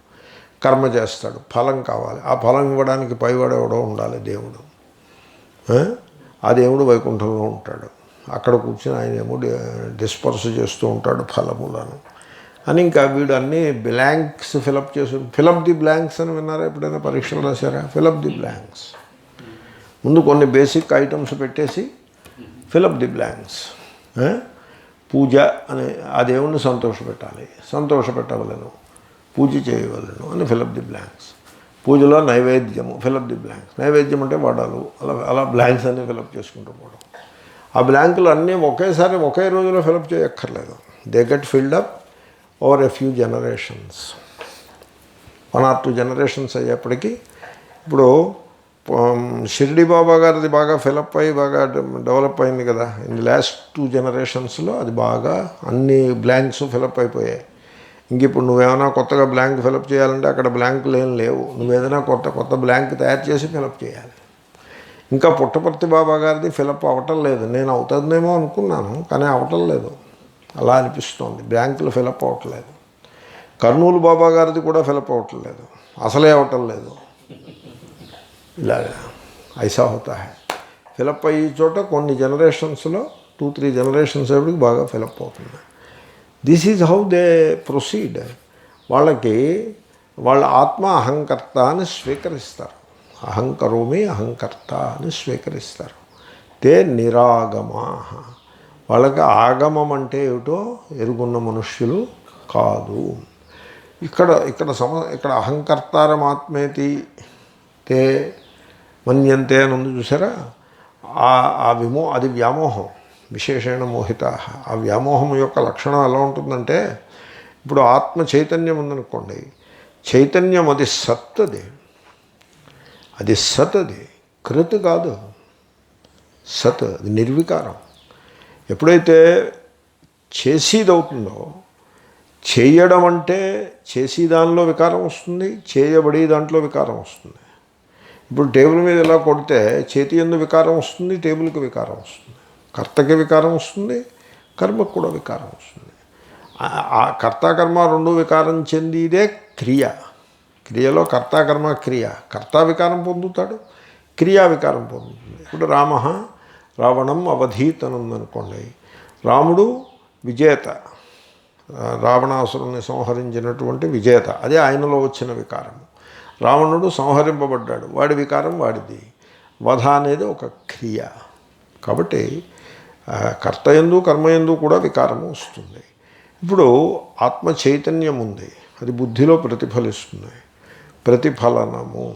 కర్మ చేస్తాడు, ఫలం కావాలి. ఆ ఫలం ఇవ్వడానికి పైవాడు ఎవడో ఉండాలి, దేవుడు. ఆ దేవుడు వైకుంఠంలో ఉంటాడు. అక్కడ కూర్చొని ఆయన ఏమో డిస్పర్స్ చేస్తూ ఉంటాడు ఫలములను అని. ఇంకా వీడు అన్నీ బ్లాంక్స్ ఫిలప్ చేసి, ఫిలప్ ది బ్లాంక్స్ అని విన్నారా? ఎప్పుడైనా పరీక్షలు రాశారా? Fill up the blanks. ముందు కొన్ని బేసిక్ ఐటమ్స్ పెట్టేసి ఫిలప్ ది బ్లాంక్స్. పూజ అనే ఆ దేవుణ్ణి సంతోషపెట్టవలను, పూజ చేయవలను అని ఫిలప్ ది బ్లాంక్స్. పూజలో నైవేద్యము, ఫిలప్ ది బ్లాంక్స్. నైవేద్యం అంటే వడలు, అలా బ్లాంక్స్ అన్నీ ఫిలప్ చేసుకుంటూ పోవడం. ఆ బ్లాంకులు అన్నీ ఒకేసారి ఒకే రోజులో ఫిలప్ చేయక్కర్లేదు. They get filled up over a few generations. 1 or 2 generations అయ్యేప్పటికీ, ఇప్పుడు షిర్డీ బాబా గారిది బాగా ఫిలప్ అయ్యి బాగా డెవలప్ అయింది కదా. ఇన్ ది లాస్ట్ 2 జనరేషన్స్లో అది బాగా అన్ని బ్లాంక్స్ ఫిలప్ అయిపోయాయి. ఇంక ఇప్పుడు నువ్వేమైనా కొత్తగా బ్లాంక్ ఫిలప్ చేయాలంటే అక్కడ బ్లాంకులు ఏం లేవు. నువ్వేదైనా కొత్త బ్లాంక్ తయారు చేసి ఫిలప్ చేయాలి. ఇంకా పుట్టపర్తి బాబా గారిది ఫిలప్ అవ్వటం లేదు. నేను అవుతుందేమో అనుకున్నాను, కానీ అవ్వటం లేదు. అలా అనిపిస్తోంది, బ్లాంకులు ఫిలప్ అవ్వట్లేదు. కర్నూలు బాబా గారిది కూడా ఫిలప్ అవ్వట్లేదు, అసలే అవ్వటం లేదు. ఇలాగా ఐసా హోతా హై. ఫిలప్ అయ్యే చోట కొన్ని జనరేషన్స్లో 2-3 జనరేషన్స్ అప్పటికి బాగా ఫిలప్ అవుతుంది. This is how they proceed. వాళ్ళ ఆత్మ అహంకర్త అని స్వీకరిస్తారు. అహంకరోమి అహంకర్త అని స్వీకరిస్తారు. తే నిరాగమా. వాళ్ళకి ఆగమం అంటే ఏమిటో ఎరుగున్న మనుష్యులు కాదు. ఇక్కడ అహంకర్తారమాత్మేతి తే మన్యంతే అని ఉంది చూసారా? అది వ్యామోహం. విశేషణ మోహిత. ఆ వ్యామోహం యొక్క లక్షణం ఎలా ఉంటుందంటే, ఇప్పుడు ఆత్మ చైతన్యం ఉందనుకోండి, చైతన్యం అది సత్, అది సత్, అది కృత్ కాదు, సత్, అది నిర్వికారం. ఎప్పుడైతే చేసేదవుతుందో, చేయడం అంటే చేసే దానిలో వికారం వస్తుంది, చేయబడే దాంట్లో వికారం వస్తుంది. ఇప్పుడు టేబుల్ మీద ఇలా కొడితే చేతి యందు వికారం వస్తుంది, టేబుల్కి వికారం వస్తుంది, కర్తకి వికారం వస్తుంది, కర్మకు కూడా వికారం వస్తుంది. ఆ కర్తాకర్మ రెండు వికారం చెందిదే క్రియ. క్రియలో కర్తాకర్మ క్రియ. కర్త వికారం పొందుతాడు, క్రియా వికారం పొందుతుంది. ఇప్పుడు రావణం అవధీతనుందనుకోండి, రాముడు విజేత, రావణాసురుని సంహరించినటువంటి విజేత, అదే ఆయనలో వచ్చిన వికారము. రావణుడు సంహరింపబడ్డాడు, వాడి వికారం వాడిది. వధ అనేది ఒక క్రియ. కాబట్టి కర్తయందు కర్మయందు కూడా వికారము వస్తుంది. ఇప్పుడు ఆత్మ చైతన్యం ఉంది, అది బుద్ధిలో ప్రతిఫలిస్తుంది, ప్రతిఫలనము.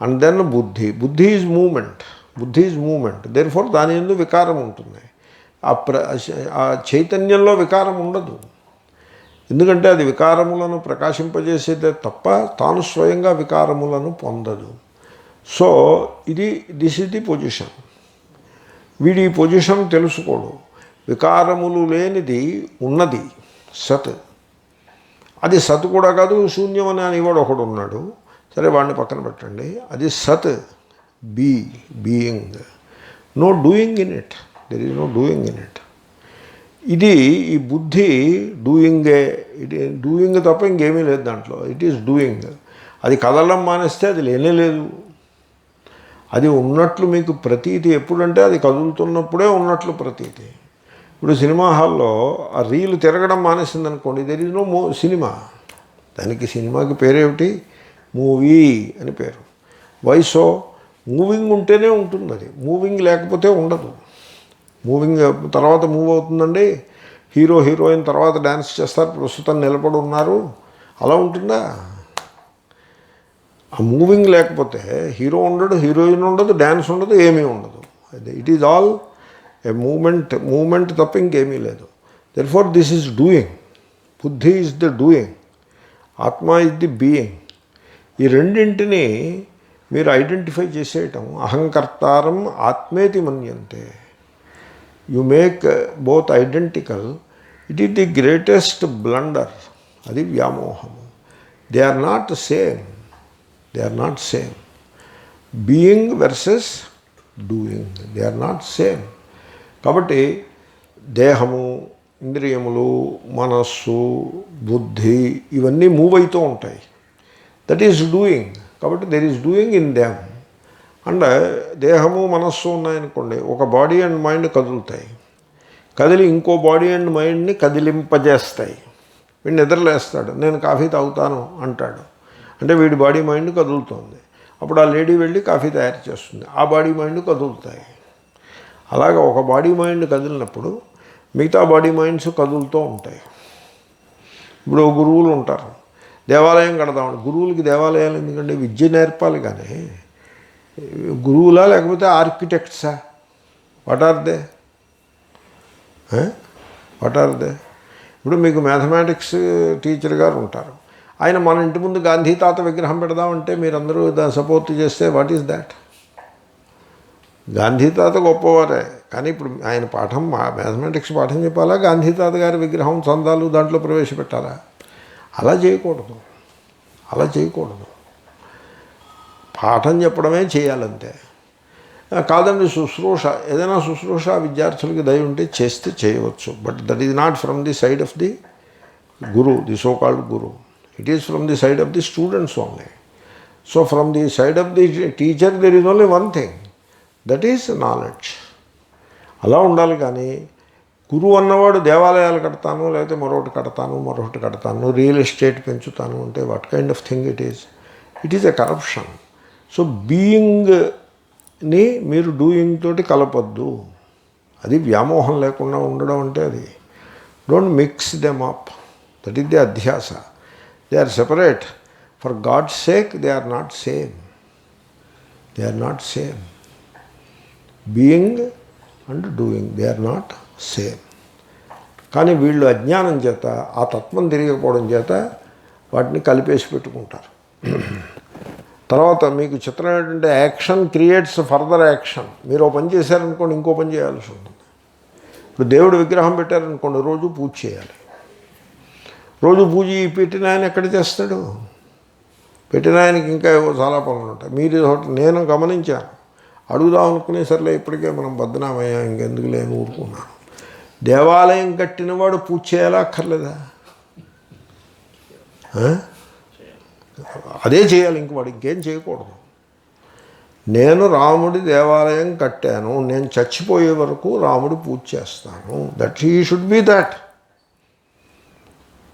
అండ్ దెన్ బుద్ధి ఈజ్ మూమెంట్, దేర్ ఫోర్ దాని యందు వికారం ఉంటుంది. ఆ చైతన్యంలో వికారం ఉండదు. ఎందుకంటే అది వికారములను ప్రకాశింపజేసేదే తప్ప తాను స్వయంగా వికారములను పొందదు. So this is the position. వీడి ఈ పొజిషన్ తెలుసుకోడు. వికారములు లేనిది ఉన్నది సత్. అది సత్ కూడా కాదు, శూన్యం అని అనేవాడు ఒకడు ఉన్నాడు. సరే, వాడిని పక్కన పెట్టండి. అది సత్, being, no doing in it. There is no doing in it. ఈ బుద్ధి డూయింగ్ తప్ప ఇంకేమీ లేదు దాంట్లో. It is doing. అది కదలడం మానేస్తే అది లేనేలేదు. అది ఉన్నట్లు మీకు ప్రతీతి ఎప్పుడంటే అది కదులుతున్నప్పుడే ఉన్నట్లు ప్రతీతి. ఇప్పుడు సినిమా హాల్లో ఆ రీలు తిరగడం మానేసింది అనుకోండి, దెర్ ఈజ్ నో సినిమా. దానికి సినిమాకి పేరేమిటి? మూవీ అని పేరు. వయసో మూవింగ్ ఉంటేనే ఉంటుంది. అది మూవింగ్ లేకపోతే ఉండదు. మూవింగ్ తర్వాత మూవ్ అవుతుందండి. హీరో హీరోయిన్ తర్వాత డ్యాన్స్ చేస్తారు, ప్రస్తుతం నిలబడి ఉన్నారు, అలా ఉంటుందా? ఆ మూవింగ్ లేకపోతే హీరో ఉండడు, హీరోయిన్ ఉండదు, డ్యాన్స్ ఉండదు, ఏమీ ఉండదు. It is all a movement తప్ప ఇంకేమీ లేదు. Therefore this is doing. బుద్ధి ఈజ్ ద డూయింగ్, ఆత్మ ఈజ్ ది బీయింగ్. ఈ రెండింటినీ మీరు ఐడెంటిఫై చేసేయటం. అహంకర్తారం ఆత్మేతి మన్యంతే. You make both identical. It is the greatest blunder. అది వ్యామోహము. They are not same. They are not same. Being versus doing, they are not same. కాబట్టి దేహము, ఇంద్రియములు, మనస్సు, బుద్ధి ఇవన్నీ మూవ్ అవుతూ ఉంటాయి. That is doing. కాబట్టి there is doing in them. And దేహము, మనస్సు ఉన్నాయనుకోండి, ఒక బాడీ అండ్ మైండ్ కదులుతాయి. కదిలి ఇంకో బాడీ అండ్ మైండ్ని కదిలింపజేస్తాయి. వీడు నిద్రలేస్తాడు, నేను కాఫీ తాగుతాను అంటాడు. అంటే వీడి బాడీ మైండ్ కదులుతుంది. అప్పుడు ఆ లేడీ వెళ్ళి కాఫీ తయారు చేస్తుంది, ఆ బాడీ మైండ్ కదులుతాయి. అలాగా ఒక బాడీ మైండ్ కదిలినప్పుడు మిగతా బాడీ మైండ్స్ కదులుతూ ఉంటాయి. ఇప్పుడు గురువులు ఉంటారు, దేవాలయం కడదామని. గురువులకి దేవాలయాలు ఎందుకంటే విద్య నేర్పాలి. కానీ గురువులా లేకపోతే ఆర్కిటెక్ట్సా? What are they? ఇప్పుడు మీకు మ్యాథమెటిక్స్ టీచర్ గారు ఉంటారు, ఆయన మన ఇంటి ముందు గాంధీ తాత విగ్రహం పెడదామంటే మీరందరూ సపోర్ట్ చేస్తే వాట్ ఈస్ దాట్? గాంధీ తాత గొప్పవారే, కానీ ఇప్పుడు ఆయన పాఠం, మ్యాథమెటిక్స్ పాఠం చెప్పాలా, గాంధీ తాత గారి విగ్రహం చందాలు దాంట్లో ప్రవేశపెట్టాలా? అలా చేయకూడదు. పాఠం చెప్పడమే చేయాలంతే. కాదండి శుశ్రూష, ఏదైనా శుశ్రూష విద్యార్థులకి దయ ఉంటే చేస్తే చేయవచ్చు. But that is not from the side of the Guru, the so called Guru. It is from the side of the students only. So from the side of the teacher there is only one thing, that is knowledge. అలా ఉండాలి. కానీ గురువు అన్నవాడు దేవాలయాలు కడతాను, లేకపోతే మరొకటి కడతాను, రియల్ ఎస్టేట్ పెంచుతాను అంటే what kind of thing it is? It is a corruption. So బీయింగ్ని మీరు డూయింగ్ తోటి కలపద్దు. అది వ్యామోహం లేకుండా ఉండడం అంటే అది. Don't mix them up. That is the అధ్యాస. They are separate. For God's sake they are not same. Being and doing, they are not same. కానీ వీళ్ళు అజ్ఞానం చేత, ఆ తత్వం తిరిగిపోవడం చేత వాటిని కలిపేసి పెట్టుకుంటారు. తర్వాత మీకు చిత్రం ఏంటంటే యాక్షన్ క్రియేట్స్ ఫర్దర్ యాక్షన్. మీరు ఓ పని చేశారనుకోండి, ఇంకో పని చేయాల్సి ఉంటుంది. ఇప్పుడు దేవుడు విగ్రహం పెట్టారనుకోండి, రోజు పూజ చేయాలి. రోజు పూజ పెట్టిన ఆయన ఎక్కడ చేస్తాడు? పెట్టిన ఆయనకి ఇంకా ఏవో చాలా పనులు ఉంటాయి. మీరు నేను గమనించాను, అడుగుదాం అనుకునే సర్లే ఇప్పటికే మనం బద్దనామయ్యా, ఇంకెందుకు లేని ఊరుకున్నాను. దేవాలయం కట్టినవాడు పూజ చేయాలా అక్కర్లేదా? అదే చేయాలి, ఇంక వాడు ఇంకేం చేయకూడదు. నేను రాముడి దేవాలయం కట్టాను, నేను చచ్చిపోయే వరకు రాముడి పూజ చేస్తాను. That he should be that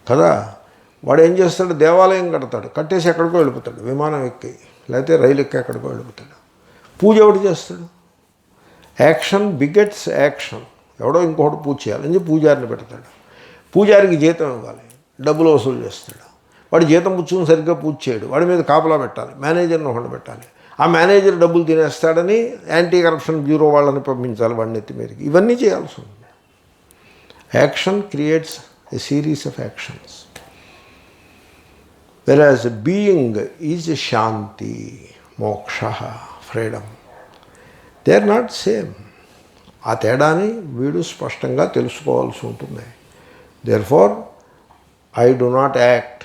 కదా. వాడు ఏం చేస్తాడు? దేవాలయం కడతాడు, కట్టేసి ఎక్కడికో వెళ్ళిపోతాడు, విమానం ఎక్కి లేకపోతే రైలు ఎక్కి ఎక్కడికో వెళ్ళిపోతాడు. పూజ ఎవడు చేస్తాడు? Action begets action. ఎవడో ఇంకొకటి పూజ చేయాలి అని పూజారిని పెడతాడు. పూజారికి జీతం ఇవ్వాలి, డబ్బులు వసూలు చేస్తాడు. వాడు జీతం పుచ్చుకుని సరిగ్గా పూజ చేయడు, వాడి మీద కాపలా పెట్టాలి, మేనేజర్ని ఒకటి పెట్టాలి. ఆ మేనేజర్ డబ్బులు తినేస్తాడని యాంటీ కరప్షన్ బ్యూరో వాళ్ళని పంపించాలి వాడిని ఎత్తి మీదకి. ఇవన్నీ చేయాల్సి ఉంది. Action creates a series of actions. Whereas being is శాంతి, మోక్ష, freedom. They are not same. ఆ తేడాని వీడు స్పష్టంగా తెలుసుకోవాల్సి ఉంటుంది. Therefore I do not act,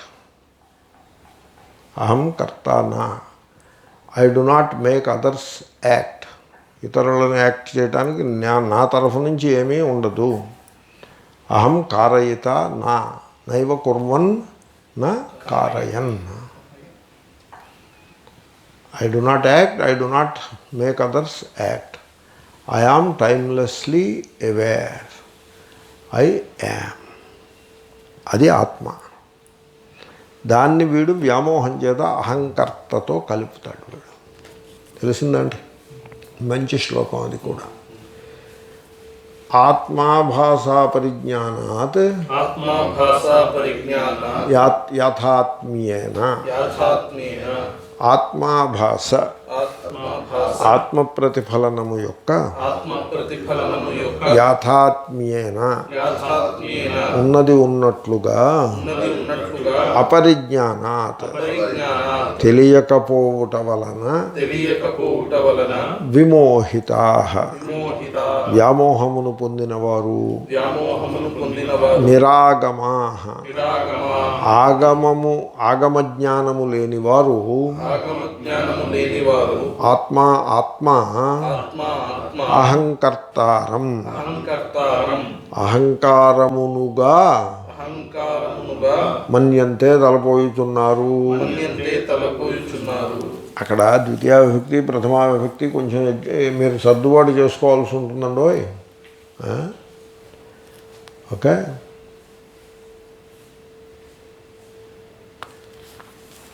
అహం కర్తానా. I do not make others act. ఇతరులను యాక్ట్ చేయడానికి నా తరఫు నుంచి ఏమీ ఉండదు. అహం కారయిత నా, నైవ కుర్వన్ నా కారయన్. I do not act, I do not make others act. I am timelessly aware. I am. అది ఆత్మ. దాన్ని వీడు వ్యామోహం చేత అహంకర్తతో కలుపుతాడు. వీడు తెలిసిందండి. మంచి శ్లోకం అది కూడా. ఆత్మాభాసా పరిజ్ఞానాత్ యథాత్మ్యేన. ఆత్మాభాస ఆత్మ ప్రతిఫలనము యొక్క యాథాత్మ్యేన ఉన్నది ఉన్నట్లుగా అపరిజ్ఞానాత్ తెలియకపోవుట వలన విమోహితాః వ్యామోహమును పొందినవారు నిరాగమాః ఆగమజ్ఞానము లేనివారు ఆత్మా అహంకర్తారం అహంకారమునుగా మన్యంతే తలపోయుచున్నారు. అక్కడ ద్వితీయ విభక్తి ప్రథమా విభక్తి కొంచెం మీరు సర్దుబాటు చేసుకోవాల్సి ఉంటుందండో. ఓకే.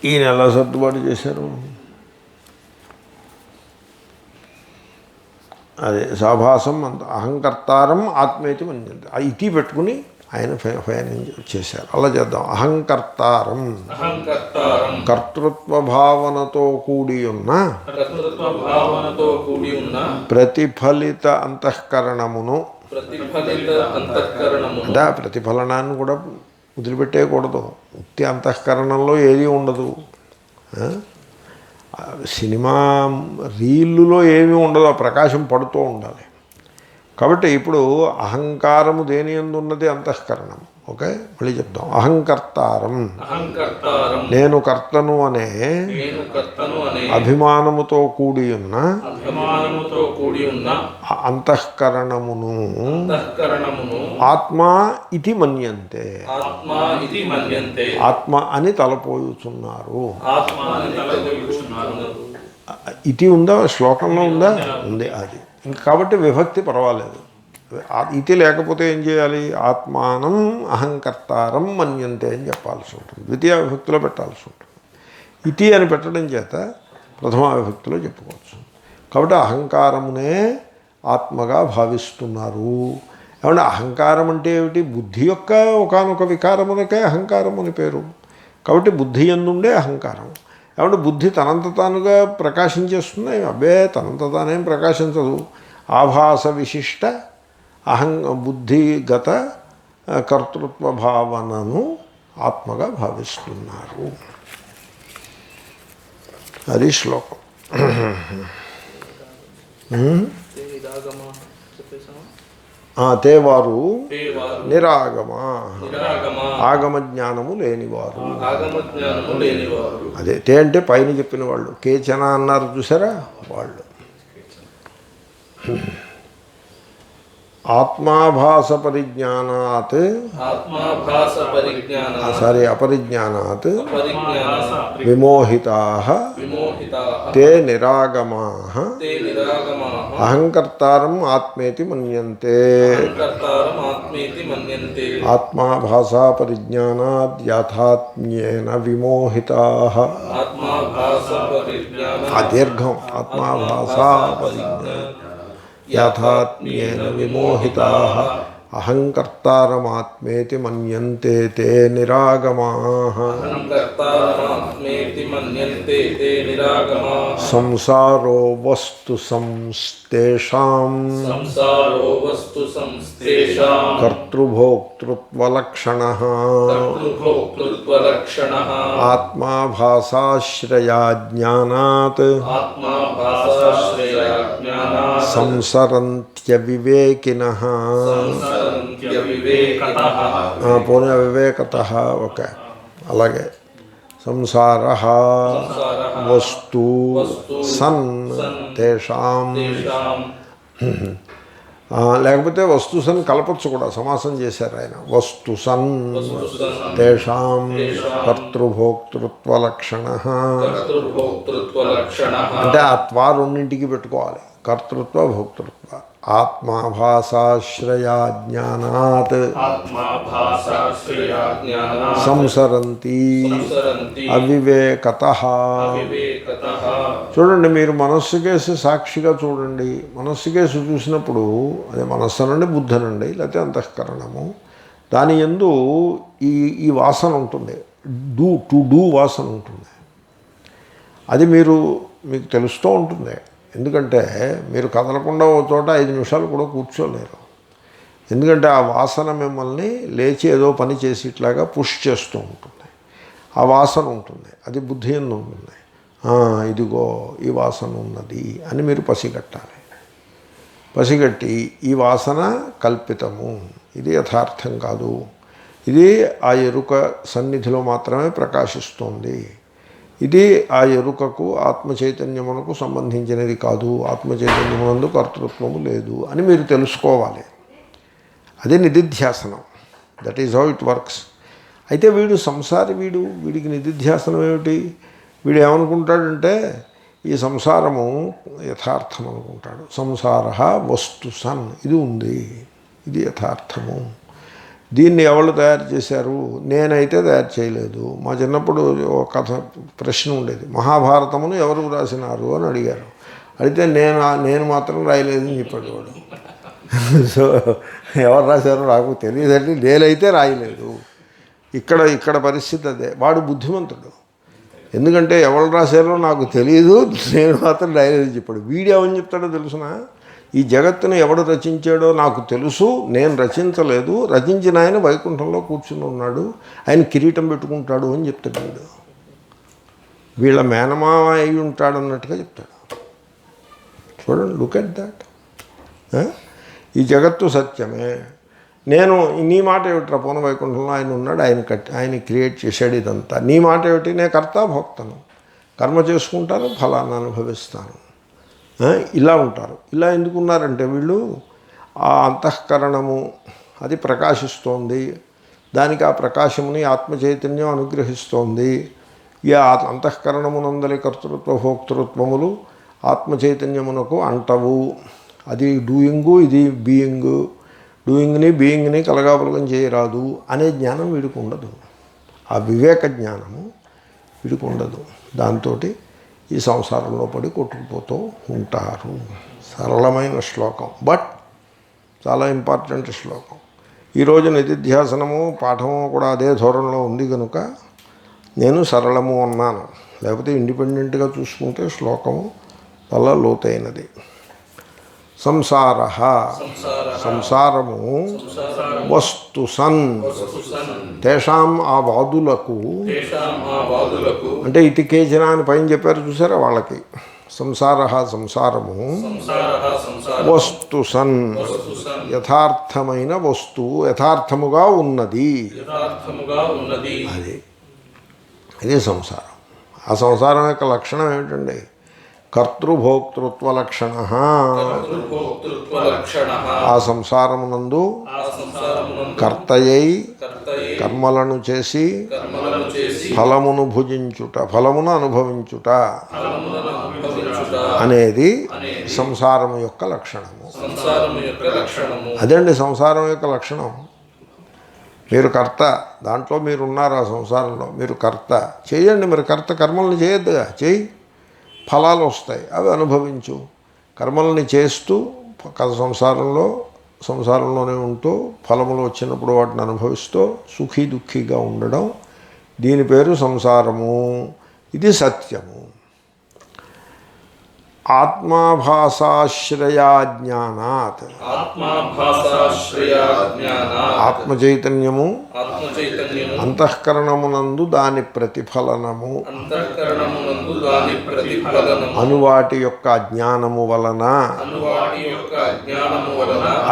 ఈయన ఎలా సర్దుబాటు చేశారు? అదే సాభాసం అంత అహంకర్తారం ఆత్మేతి మన్యంతే. ఆ ఇతి పెట్టుకుని ఆయన ఫైన్ చేశారు. అలా చేద్దాం. అహంకర్తారం కర్తృత్వ భావనతో కూడి ఉన్న ప్రతిఫలిత అంతఃకరణమును, అంటే ఆ ప్రతిఫలనాన్ని కూడా వదిలిపెట్టేయకూడదు. ఉత్తి అంతఃకరణంలో ఏదీ ఉండదు. సినిమా రీళ్ళులో ఏమీ ఉండదు, ఆ ప్రకాశం పడుతూ ఉండాలి. కాబట్టి ఇప్పుడు అహంకారము దేని యందు ఉన్నది? అంతఃకరణం. ఓకే, మళ్ళీ చెప్తాం. అహంకర్తారం నేను కర్తను అనే అభిమానముతో కూడి ఉన్న అంతఃకరణమును ఆత్మ ఇది మన్యంతే. ఆత్మ అని తలపోయుచున్నారు. ఇది ఉందా? శ్లోకంలో ఉందా? ఉంది. అది ఇంకా కాబట్టి విభక్తి పర్వాలేదు. ఇది లేకపోతే ఏం చేయాలి? ఆత్మానం అహంకర్తారం మన్యంతే అని చెప్పాల్సి ఉంటుంది. ద్వితీయ విభక్తిలో పెట్టాల్సి ఉంటుంది. ఇది అని పెట్టడం చేత ప్రథమా విభక్తిలో చెప్పుకోవచ్చు. కాబట్టి అహంకారమునే ఆత్మగా భావిస్తున్నారు. ఏమంటే అహంకారం అంటే ఏమిటి? బుద్ధి యొక్క ఒకానొక వికారమునకే అహంకారం అని పేరు. కాబట్టి బుద్ధి యందుండే అహంకారం. ఏమంటే బుద్ధి తనంత తానుగా ప్రకాశించేస్తుంది? అబ్బే, తనంత తానేం ప్రకాశించదు. ఆభాస విశిష్ట బుద్ధిగత కర్తృత్వ భావనను ఆత్మగా భావిస్తున్నారు. అది శ్లోకం. తే వారు నిరాగమా ఆగమ జ్ఞానము లేనివారు. అదే తే అంటే పైన చెప్పిన వాళ్ళు. కేచన అన్నారు చూసారా, వాళ్ళు. ఆత్మాభాస పరిజ్ఞానాత్ అపరిజ్ఞానాత్ విమోహితాః తే నిరాగమాః అహంకర్తారం ఆత్మేతి మన్యంతే. ఆత్మాభాసా పరిజ్ఞానాద్ యాథాత్మ్యేన విమోహితాః. ఆ దీర్ఘం ఆత్మాభాసా పరిజ్ఞానాద్ యాథాత్మ్యేన విమోహితాః అహంకర్తారమాత్మేతి మన్యంతే తే నిరాగమాః సంసారో వస్తు సంస్తేషాం కర్తృభోక్తృత్వలక్షణః ఆత్మా భాసాశ్రయా జ్ఞానాత్ సంసరంత్యవివేకినః పోనీ అవివేకతః ఓకే అలాగే సంసారః వస్తు సన్ తేషాం లేకపోతే వస్తు సన్ కలపచ్చు కూడా సమాసం చేశారు ఆయన వస్తు సన్ తేషాం కర్తృభోక్తృత్వలక్షణః అంటే ఆ త్వా రెండింటికి పెట్టుకోవాలి కర్తృత్వ భోక్తృత్వ ఆత్మాభాసాశ్రయా జ్ఞానాత్ సంసరంతి అవివేకతః. చూడండి మీరు మనస్సు కేసు సాక్షిగా చూడండి. మనస్సు కేసు చూసినప్పుడు అదే మనస్సు అనండి బుద్ధి అనండి లేకపోతే అంతఃకరణము దాని యందు ఈ వాసన ఉంటుంది. టు డూ వాసన ఉంటుంది. అది మీకు తెలుస్తూ ఉంటుంది. ఎందుకంటే మీరు కదలకుండా ఓ చోట 5 నిమిషాలు కూడా కూర్చోలేరు. ఎందుకంటే ఆ వాసన మిమ్మల్ని లేచి ఏదో పని చేసేట్లాగా పుష్ చేస్తూ ఉంటుంది. ఆ వాసన ఉంటుంది. అది బుద్ధి యందు ఉంటుంది. ఇదిగో ఈ వాసన ఉన్నది అని మీరు పసిగట్టాలి. పసిగట్టి ఈ వాసన కల్పితము, ఇది యథార్థం కాదు, ఇది ఆ ఎరుక సన్నిధిలో మాత్రమే ప్రకాశిస్తోంది, ఇది ఆ ఎరుకకు ఆత్మచైతన్యమునకు సంబంధించినది కాదు, ఆత్మచైతన్యమునందు కర్తృత్వము లేదు అని మీరు తెలుసుకోవాలి. అదే నిధిధ్యాసనం. That is how it works. అయితే వీడు సంసారి, వీడికి నిధిధ్యాసనం ఏమిటి? వీడు ఏమనుకుంటాడంటే ఈ సంసారము యథార్థం అనుకుంటాడు. సంసార వస్తు సన్, ఇది ఉంది, ఇది యథార్థము. దీన్ని ఎవరు తయారు చేశారు? నేనైతే తయారు చేయలేదు. మా చిన్నప్పుడు ఒక కథ ప్రశ్న ఉండేది, మహాభారతమును ఎవరు రాసినారు అని అడిగారు. అయితే నేను మాత్రం రాయలేదని చెప్పాడు వాడు. సో ఎవరు రాశారో నాకు తెలియదండి, నేనైతే రాయలేదు. ఇక్కడ పరిస్థితి అదే. వాడు బుద్ధిమంతుడు. ఎందుకంటే ఎవరు రాశారో నాకు తెలియదు, నేను మాత్రం రాయలేదని చెప్పాడు. వీడేమని చెప్తాడో తెలుసునా? ఈ జగత్తును ఎవడు రచించాడో నాకు తెలుసు, నేను రచించలేదు, రచించిన ఆయన వైకుంఠంలో కూర్చుని ఉన్నాడు, ఆయన కిరీటం పెట్టుకుంటాడు అని చెప్తాడు వీడు. వీళ్ళ మేనమామ అయి ఉంటాడు అన్నట్టుగా చెప్తాడు. చూడండి, లుక్ ఎట్ దాట్. ఈ జగత్తు సత్యమే, నేను నీ మాట ఏమిట్రా, పూర్ణ వైకుంఠంలో ఆయన ఉన్నాడు, ఆయన క్రియేట్ చేశాడు ఇదంతా. నీ మాట ఏమిటి? నేను కర్త భోక్తను, కర్మ చేసుకుంటాను, ఫలాన్ని అనుభవిస్తాను. ఇలా ఉంటారు. ఇలా ఎందుకున్నారంటే వీళ్ళు ఆ అంతఃకరణము అది ప్రకాశిస్తోంది, దానికి ఆ ప్రకాశముని ఆత్మచైతన్యం అనుగ్రహిస్తోంది. ఈ అంతఃకరణమునందలి కర్తృత్వ భోక్తృత్వములు ఆత్మచైతన్యమునకు అంటవు. అది డూయింగు, ఇది బీయింగు. బీయింగ్ని కలగాపులగం చేయరాదు అనే జ్ఞానం వీడికి ఉండదు. ఆ వివేక జ్ఞానము వీడికి ఉండదు. దాంతో ఈ సంసారంలో పడి కొట్టుకుపోతూ ఉంటారు. సరళమైన శ్లోకం, బట్ చాలా ఇంపార్టెంట్ శ్లోకం. ఈరోజు నిధిధ్యాసనము పాఠము కూడా అదే ధోరణిలో ఉంది కనుక నేను సరళము అన్నాను. లేకపోతే ఇండిపెండెంట్గా చూసుకుంటే శ్లోకము చాలా లోతైనది. సంసారము వస్తు సన్ తేషాం ఆ వాదులకు, అంటే ఇతి కేచన అని పైన చెప్పారు చూసారా వాళ్ళకి. సంసారము వస్తు సన్, యథార్థమైన వస్తువు యథార్థముగా ఉన్నది. అది సంసారం. ఆ సంసారం యొక్క లక్షణం ఏమిటండి? కర్తృభోక్తృత్వ లక్షణ. ఆ సంసారమునందు కర్తయై కర్మలను చేసి ఫలమును భుజించుట, ఫలమును అనుభవించుట అనేది సంసారం యొక్క లక్షణము. అదండి సంసారం యొక్క లక్షణం. మీరు కర్త, దాంట్లో మీరున్నారు. ఆ సంసారంలో మీరు కర్త. చేయండి, మరి కర్మల్ని చేయొద్దుగా, చేయి, ఫలాలు వస్తాయి, అవి అనుభవించు. కర్మల్ని చేస్తూ సంసారంలో సంసారంలోనే ఉంటూ ఫలములు వచ్చినప్పుడు వాటిని అనుభవిస్తూ సుఖీ దుఃఖీగా ఉండడం, దీని పేరు సంసారము. ఇది సత్యము. ఆత్మాభాసాశ్రయాజ్ఞానాత్, ఆత్మచైతన్యము అంతఃకరణమునందు దాని ప్రతిఫలనము అనువాటి యొక్క అజ్ఞానము వలన,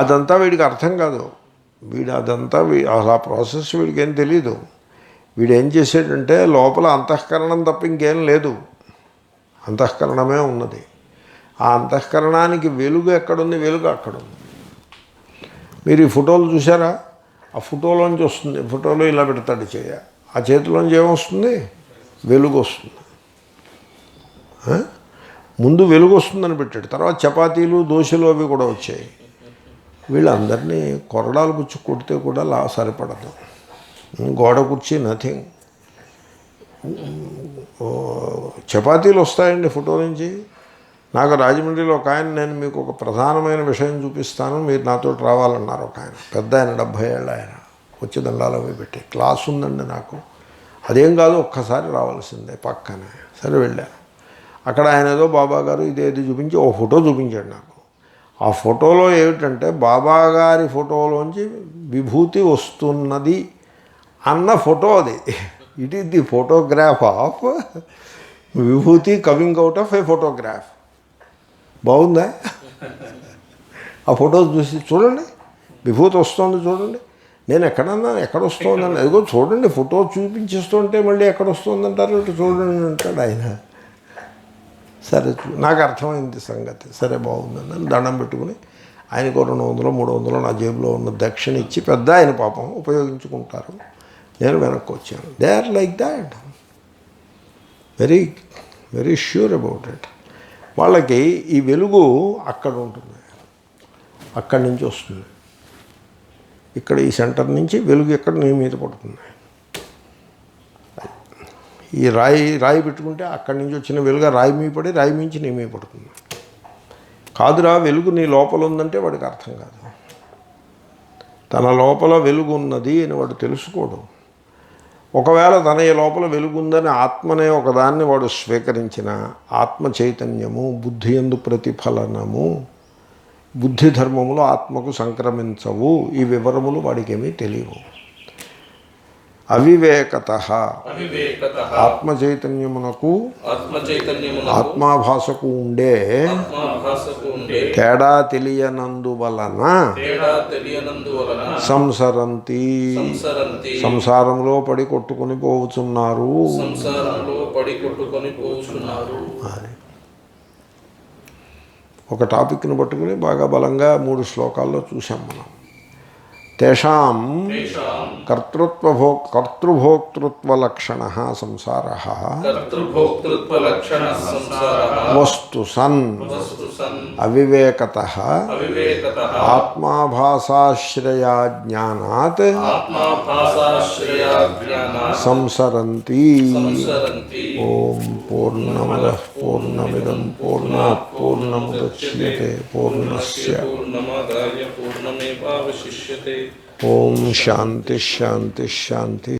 అదంతా వీడికి అర్థం కాదు. వీడు అదంతా అసలు ఆ ప్రాసెస్ వీడికి ఏం తెలీదు. వీడు ఏం చేసాడంటే లోపల అంతఃకరణం తప్ప ఇంకేం లేదు, అంతఃకరణమే ఉన్నది. ఆ అంతఃకరణానికి వెలుగు ఎక్కడుంది? వెలుగు అక్కడుంది. మీరు ఈ ఫోటోలు చూసారా? ఆ ఫోటోలోంచి వస్తుంది. ఫోటోలో ఇలా పెడతాడు చేయ, ఆ చేతిలోంచి ఏమొస్తుంది? వెలుగు వస్తుంది. ముందు వెలుగు వస్తుందని పెట్టాడు, తర్వాత చపాతీలు దోశలు అవి కూడా వచ్చాయి. వీళ్ళందరినీ కొరడాలు పుచ్చి కొడితే కూడా సరిపడదు. గోడ కుర్చీ నథింగ్. చపాతీలు వస్తాయండి ఫోటో నుంచి. నాకు రాజమండ్రిలో ఒక ఆయన, నేను మీకు ఒక ప్రధానమైన విషయం చూపిస్తాను, మీరు నాతో రావాలన్నారు ఒక ఆయన. పెద్ద ఆయన, 70 ఏళ్ళ ఆయన, వచ్చి దండాలు అవి పెట్టి, క్లాస్ ఉందండి నాకు. అదేం కాదు, ఒక్కసారి రావాల్సిందే పక్కనే. సరే వెళ్ళాను. అక్కడ ఆయన ఏదో బాబా గారు ఇదేది చూపించి ఓ ఫోటో చూపించాడు నాకు. ఆ ఫోటోలో ఏమిటంటే బాబాగారి ఫోటోలోంచి విభూతి వస్తున్నది అన్న ఫోటో అది. It is the photograph of vibhuti coming out of a photograph. బాగుందా? ఆ ఫోటో చూసి చూడండి, విభూతి వస్తుంది చూడండి. నేను ఎక్కడన్నా ఎక్కడ వస్తుందని, అదిగో చూడండి ఫోటో చూపించేస్తుంటే మళ్ళీ ఎక్కడ వస్తుందంటారు, ఇటు చూడండి అంటాడు ఆయన. సరే నాకు అర్థమైంది సంగతి. సరే బాగుందని దండం పెట్టుకుని ఆయనకు 200 300 నా జేబులో ఉన్న దక్షిణ ఇచ్చి, పెద్ద ఆయన పాపం ఉపయోగించుకుంటారు, నేను వెనక్కి వచ్చాను. They are like that, very very sure about it. వాళ్ళకి ఈ వెలుగు అక్కడ ఉంటుంది, అక్కడి నుంచి వస్తుంది. ఇక్కడ ఈ సెంటర్ నుంచి వెలుగు ఎక్కడ నీ మీద పడుతుంది. ఈ రాయి పెట్టుకుంటే అక్కడి నుంచి వచ్చిన వెలుగు రాయి మీద పడి, రాయి మించి నీ మీద పడుతుంది. కాదురా వెలుగు నీ లోపల ఉందంటే వాడికి అర్థం కాదు. తన లోపల వెలుగు ఉన్నది అని వాడు తెలుసుకోడు. ఒకవేళ తన లోపల వెలుగుందని ఆత్మనే ఒకదాన్ని వాడు స్వీకరించిన, ఆత్మ చైతన్యము బుద్ధి యందు ప్రతిఫలనము, బుద్ధి ధర్మములు ఆత్మకు సంక్రమించవు. ఈ వివరములు వాడికి ఏమీ తెలియవు. అవివేకత, ఆత్మ చైతన్యమునకు ఆత్మాభాసకు ఉండే తేడా తెలియనందువలన సంసరంతి, సంసారంలో పడి కొట్టుకొని పోవుచున్నారు. ఒక టాపిక్ని పట్టుకుని బాగా బలంగా 3 శ్లోకాల్లో చూసాం మనం. తేషాం కర్తృభోక్తృత్వలక్షణ సంసార వస్తు సన్ అవివేకత ఆత్మాభాసాశ్రయాజ్ఞానాత్ సంసరంతి. ఓం పూర్ణమదః పూర్ణమిదం పూర్ణాత్ పూర్ణముదచ్యతే పూర్ణస్య ఓం శాంతి శాంతి శాంతి.